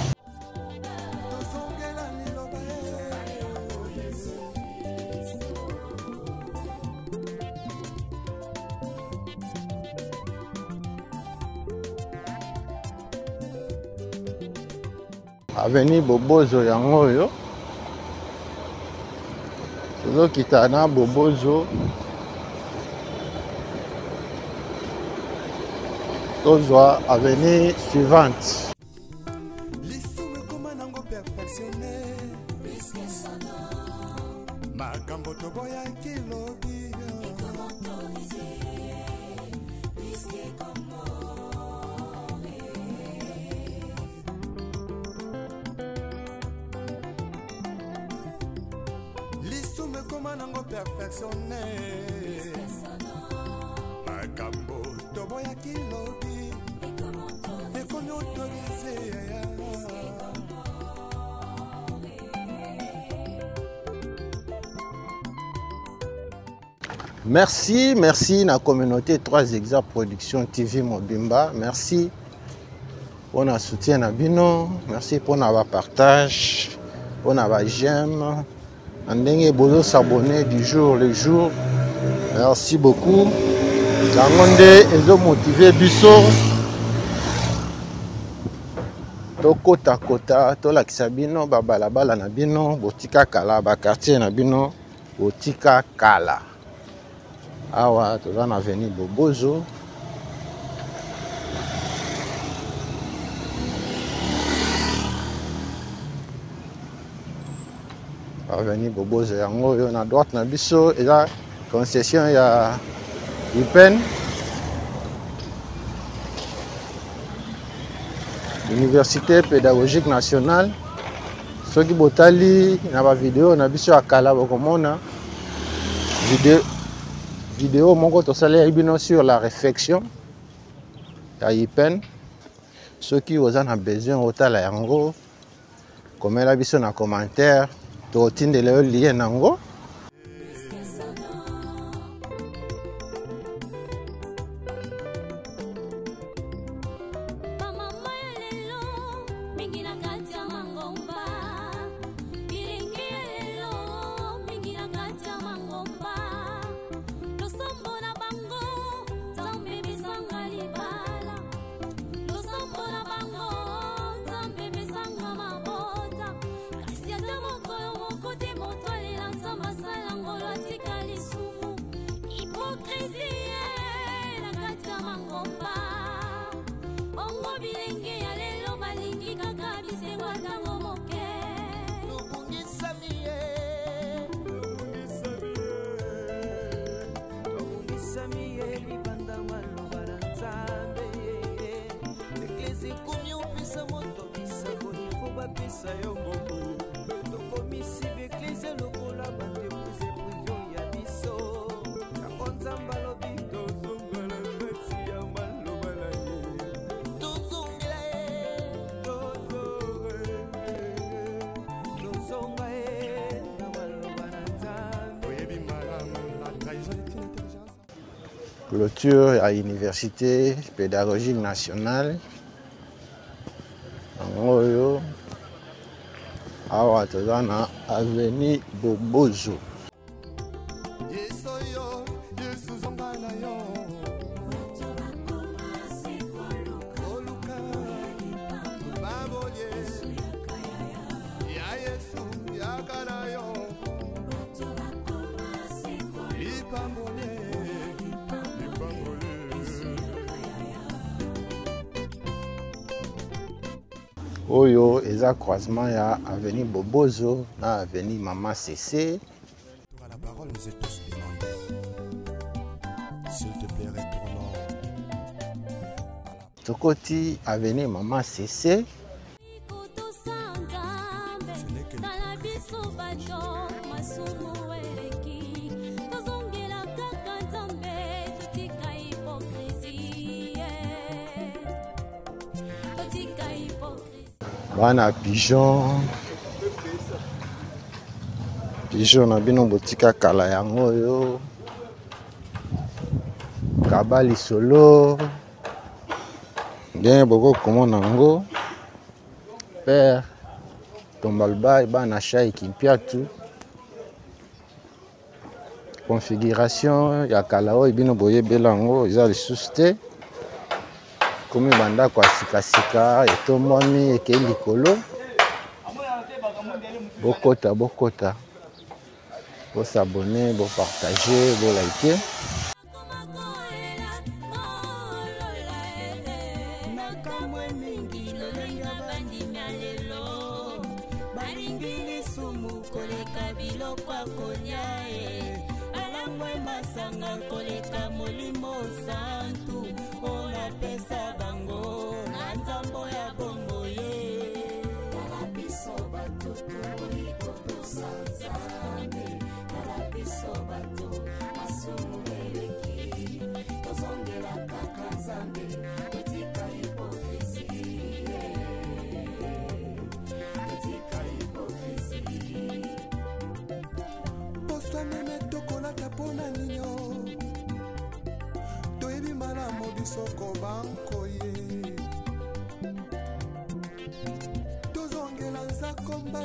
Avenue Bobozo Yango yo. Solo kitana Bobozo. Tozwa avenue suivante. lisumu ekoma nango perfectionne makambo toboyaki lobi lisumu ekoma nango perfectionne makambo toboyaki lobi ekomi autorisé Merci, merci la communauté 3 exemples production TV Mobimba. Merci pour notre soutien à Bino. Merci pour notre partage, pour notre j'aime. Andenge bozo s'abonner du jour le jour. Merci beaucoup. Jangonde ezo motivé biso. To kota kota to lakisa bino ba balabala na bino botika kala ba quartier na bino botika kala. Awa toza na avenue Bobozo. Avenue Bobozo yango yo na droite na biso eza concession ya UPEN Université pédagogique nationale. Soki botali na ba vidéo na biso akala bokomona vidéo moko tosali bino sur la réflexion ya UPEN. Soki oza na besoin otala yango komela biso na commentaire totindele yo lien nango. clôture à l'université pédagogique nationale. Oyo awa toza na avenue Bobozo. Oyo eza croisement ya avenue Bobozo na avenue Mama CC. À la parole, nous êtes tous demandés. S'il te plaît, retournons. Tokoti avenue Mama CC. Bana pigeon na bino botika kala yango yo kabali solo bien boko komona nango père tombalba bana shai kimpiatu configuration ya kala oyo bino boyebela yango eza lisusu te komi bandako ya sikasika etombwami ekei likolo bokota bosabone bopartage bolike. Soko banko ye tozongela nzakomba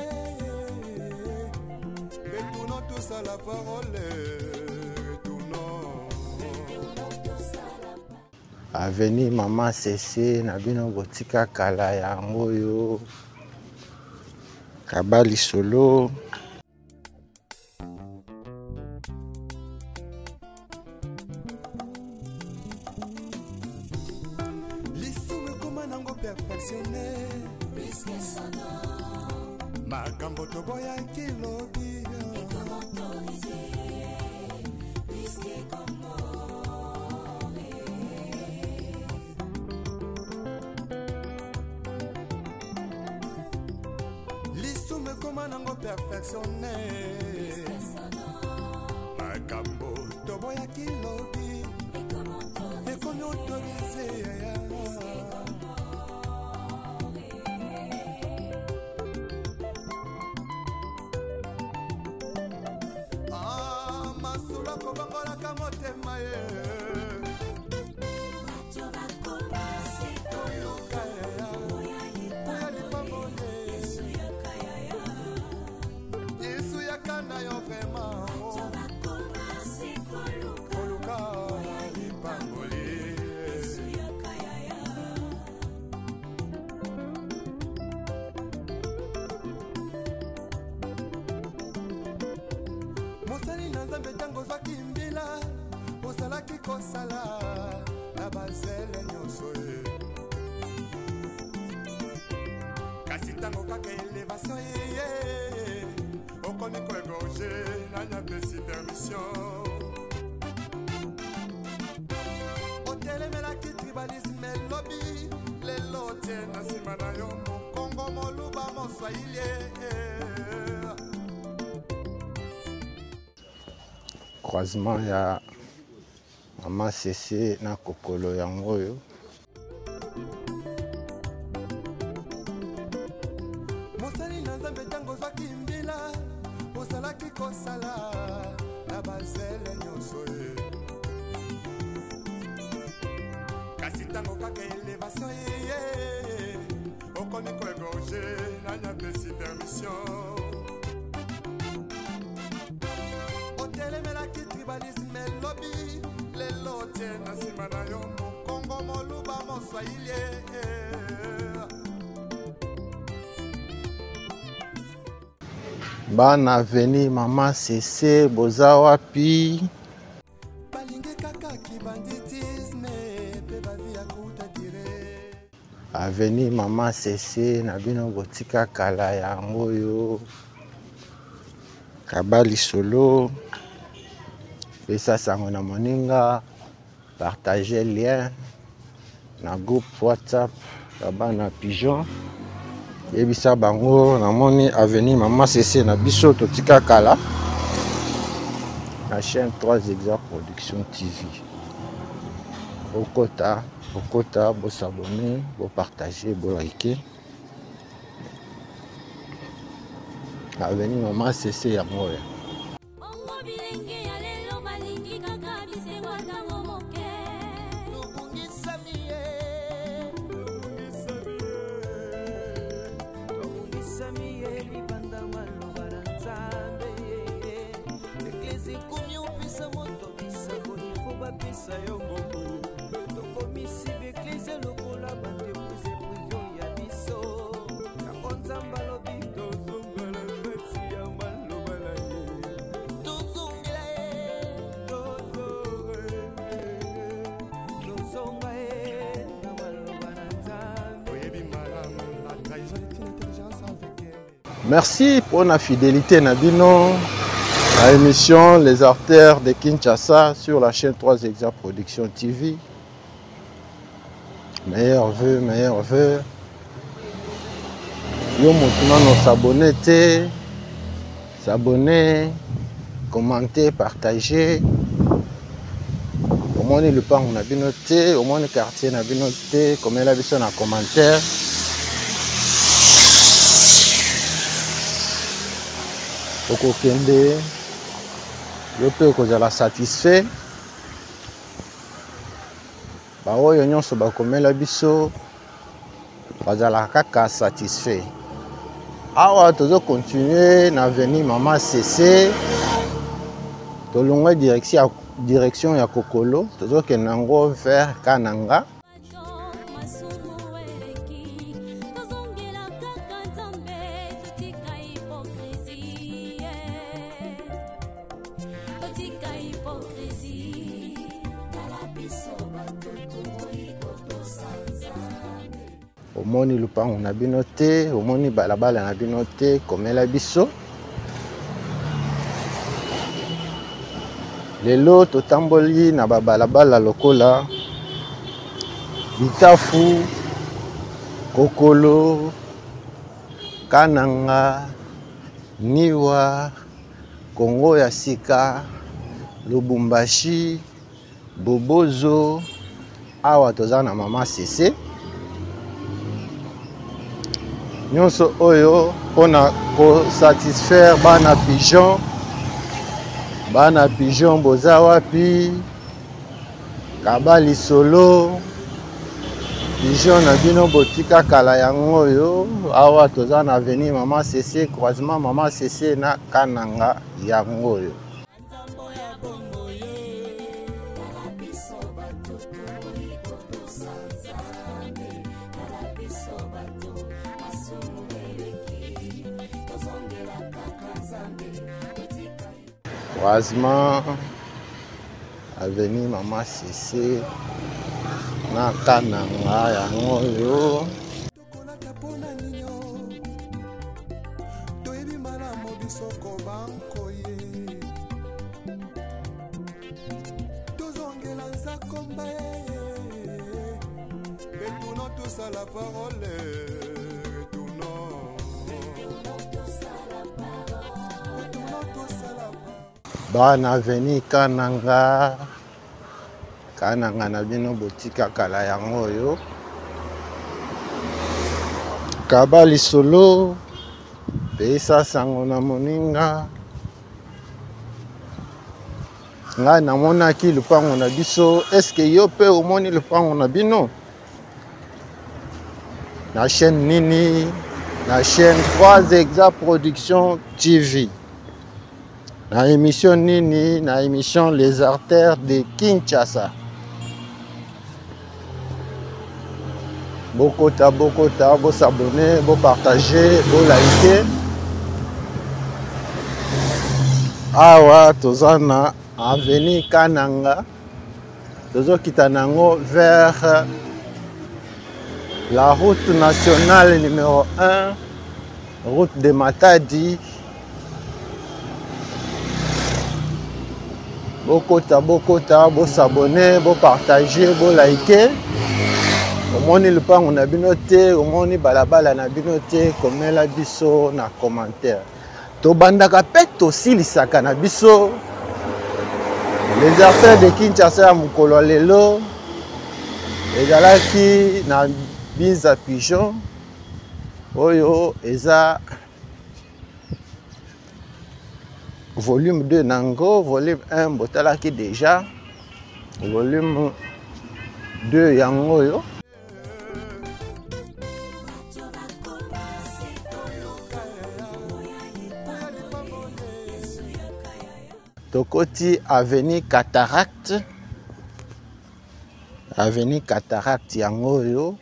retournons tous à la parole retournons avenue Mama CC na bino botika kala yango yo kabali solo. Makambo toboya kilobi lisume koma nango perfectionné makambo toboya kilobi ekomi autorisé mosali na nzambe ntango ozwaki mbila ozalaki kosala na bazele nyonso ye kasi ntango kaka elevation ye okomi koegorge nanya pesi permission otelemelaki tribalisme elobi lelo tie na nsima na yo mokongo moluba moswahili croisement ya Mama CC na kokolo yango yo mosali na nzambe ntango ozwaki mbila ozalaki kosala na bazele nyonso ye sitango kaka élévation yeye okomi koégorge nanyapesi permission otelemelaki tribalisme elobi lelo tie na nsima na yo mokongo moluba moswahili bana veni mama sese boza wapi balingi kaka kibanditisme mpe bavi ya kuta dire aveni mama sese na bino botika kala yango oyo kabali solo pesa sango na moninga partager lien na groupe WhatsApp ya bana pigeon yebisa bango namoni aveni mama sese na biso totika kala la chaîne 3 Exemples Production TV. Okota, bo s'abonner, bo partager, bo liker. Aveni mama sese ya moya. Merci pour la fidélité Nabino à l'émission Les Artères de Kinshasa sur la chaîne 3 Exemples Production TV. Meilleurs vœux. Yo maintenant s'abonner, commenter, partager. Au moins le pan on a bien noté, au moins le quartier on a bien noté, comme elle a vu ça en commentaire. Okokende yo pe kozala satisfait ba oyo nyonso bakomela biso bazala kaka satisfait awa tozo continuer na venir mama sese tolongwa direction ya kokolo tozo kenango vers Kananga. Omoni lupango na bino te, omoni balabala na bino te, komela biso. Lelo totamboli na balabala lokola Bitafu, Kokolo, Kananga, Niwa, Kongo ya Sika, Lubumbashi, Bobozo, awa toza na mama sese. Nyonso oyo pona ko satisfaire bana pigeon boza wapi kabali solo pigeon na bino botika kala yango oyo awa toza na venir mama sese croisement mama sese na Kananga yango oyo. Croisement avenue mama sese na Kananga yango yo. La parole bana veni Kananga na bino botika kala yango oyo kabali solo pesa sango na moninga nga namonaki lupango na biso. Est-ce que yo pe omoni lupango na bino? La chaîne nini, la chaîne 3 Exa Production TV. La émission nini, la émission Les Artères de Kinshasa. Bokota, bo s'abonner, bo partager, bo liker. Awa tozana avenue Kananga. Tozo kitanango vers la route nationale numéro 1, route de Matadi. Bokota, bo s'abonner, bo partager, bo liker. Omoni lupango na bino te, omoni balabala na bino te, komela biso na commentaire. To bandaka pe to silisaka na biso. Les Artères de Kinshasa ya mokolo lelo ezalaki na Binza Pigeon oyo eza volume 2 nango, volume 1 botalaki déjà, volume 2 yango oyo. Tokoti avenue Cataracte. Avenue Cataracte yango yo.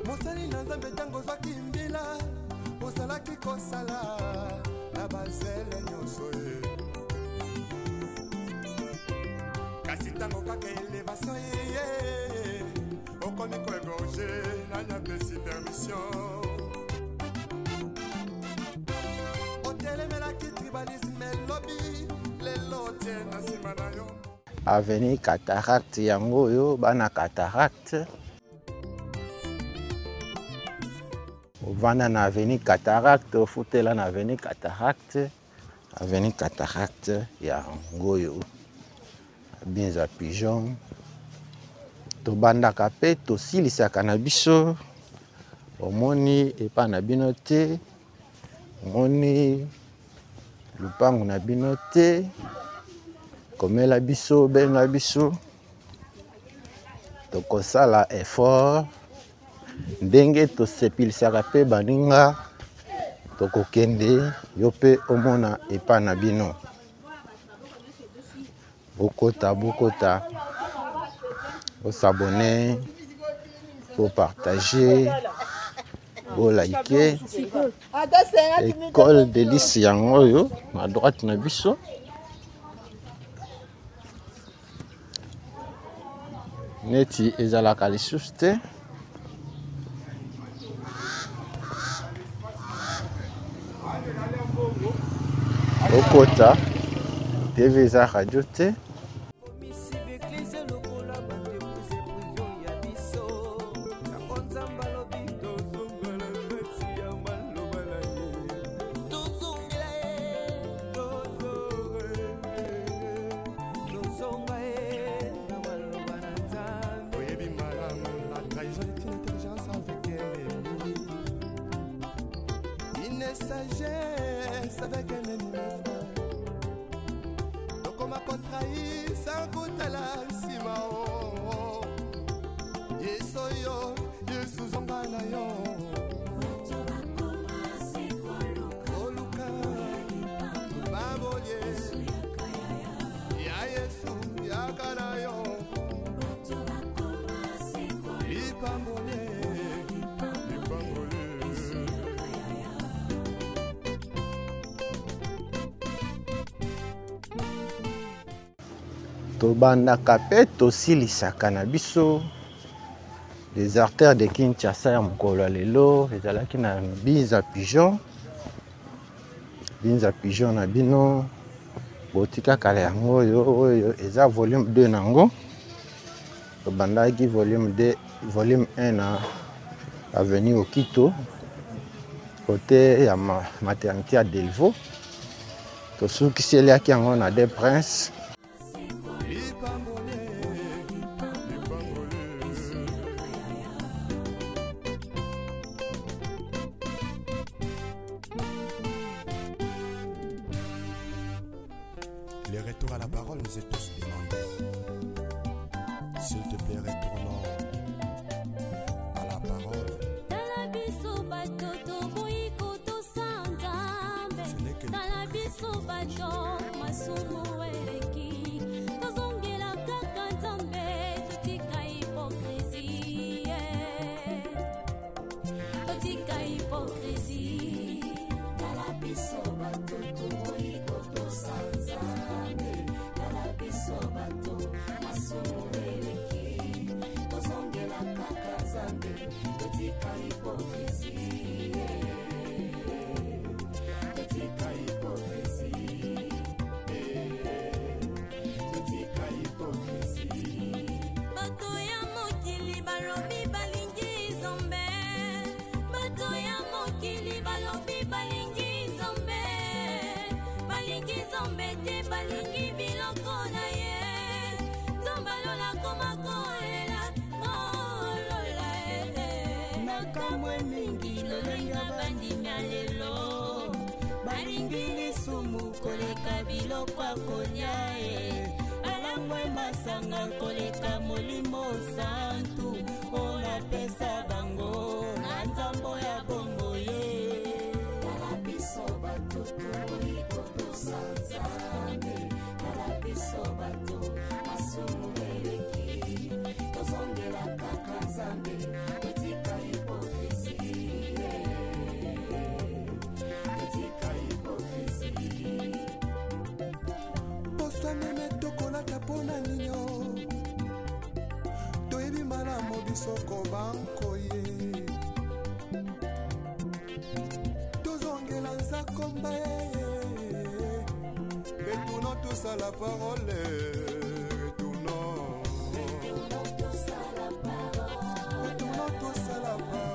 Mosali na nzambe tango zwaki mbila osalaki kosala na bazele nyonso ye kasi tango kaka elevation ye okomi koegorge nanya pesi permission otelemelaki tribalisme elobi lelo tie na nsima na yo. Avenue Cataracte yango yo bana Cataracte. Vana na avenue Cataracte, ofutela na avenue Cataracte. Avenue Cataracte ya ngoyo. Binza Pigeon. To bandaka pe to silisaka na biso. Omoni epa na bino te. Omoni lupango na bino te. Komela biso, benga biso. To kosala effort. Ndenge to sepilisaka pe baninga tokokende yo pe omona epa na bino. Bokota, bo s'abonner, bo partager, bo liker. École de lycée yango yo à droite na biso. Neti ezalaka lisusu te. Okota TV eza radio te. Sagesse avec un ennemi donc on m'a contrahi sans goûter la simao yesoyo yesu zombana yo oluka baboye ya yesu yakana yo lipambole. To bandaka pe to silisaka na biso. Les Artères de Kinshasa ya mokolo lelo ezalaki na Binza Pigeon. Binza Pigeon na bino botika kala yango oyo eza volume 2 nango. To bandaki volume 2, volume 1 na avenue Okito côté ya maternité ya Delvaux. To sukiseliaki yango na Des Princes. Les retours à la parole nous est tous demandés. S'il te plaît, retournons à la parole. Kwa konyae alangwe masanga koleka molimo santu ona pesa bango na nzambo ya bongo ye kala biso bato toiko tosanzame kala biso bato masumu eleki tozongela kaka nzambe etika hipokrisie etika hipokrisie Bosaneme tokolaka pona nino toyebi malamu bisoko banko ye tozongela nzakomba ye retournons tous à la parole retournons tous à la parole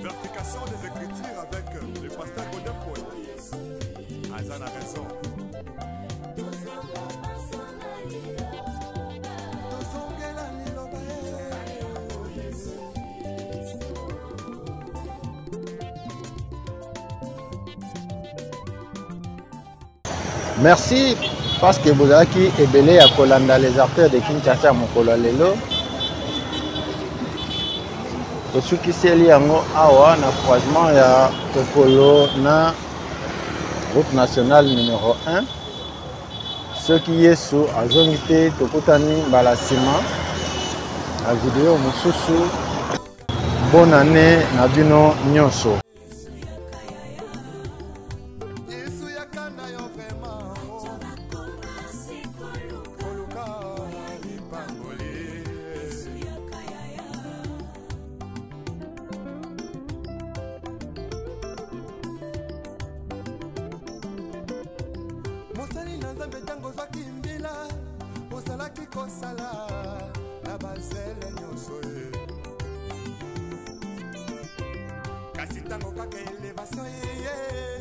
Vertication des Écritures avec le pasteur Godin Poe. Azan a raison. Merci parce que vous avez qui est belé à Kolanda les artères de Kinshasa Mokolo lelo. Tosuki seli yango awa na croisement ya Tokolo na route nationale numéro 1. Ceux qui yesu azongite tokutani balasima la vidéo mususu. Bonne année na bino nyonso. Mosali na nzambe tango zwaki mbila osalaki kosala na bazele nyonso ye kasi tango kaka elevation ye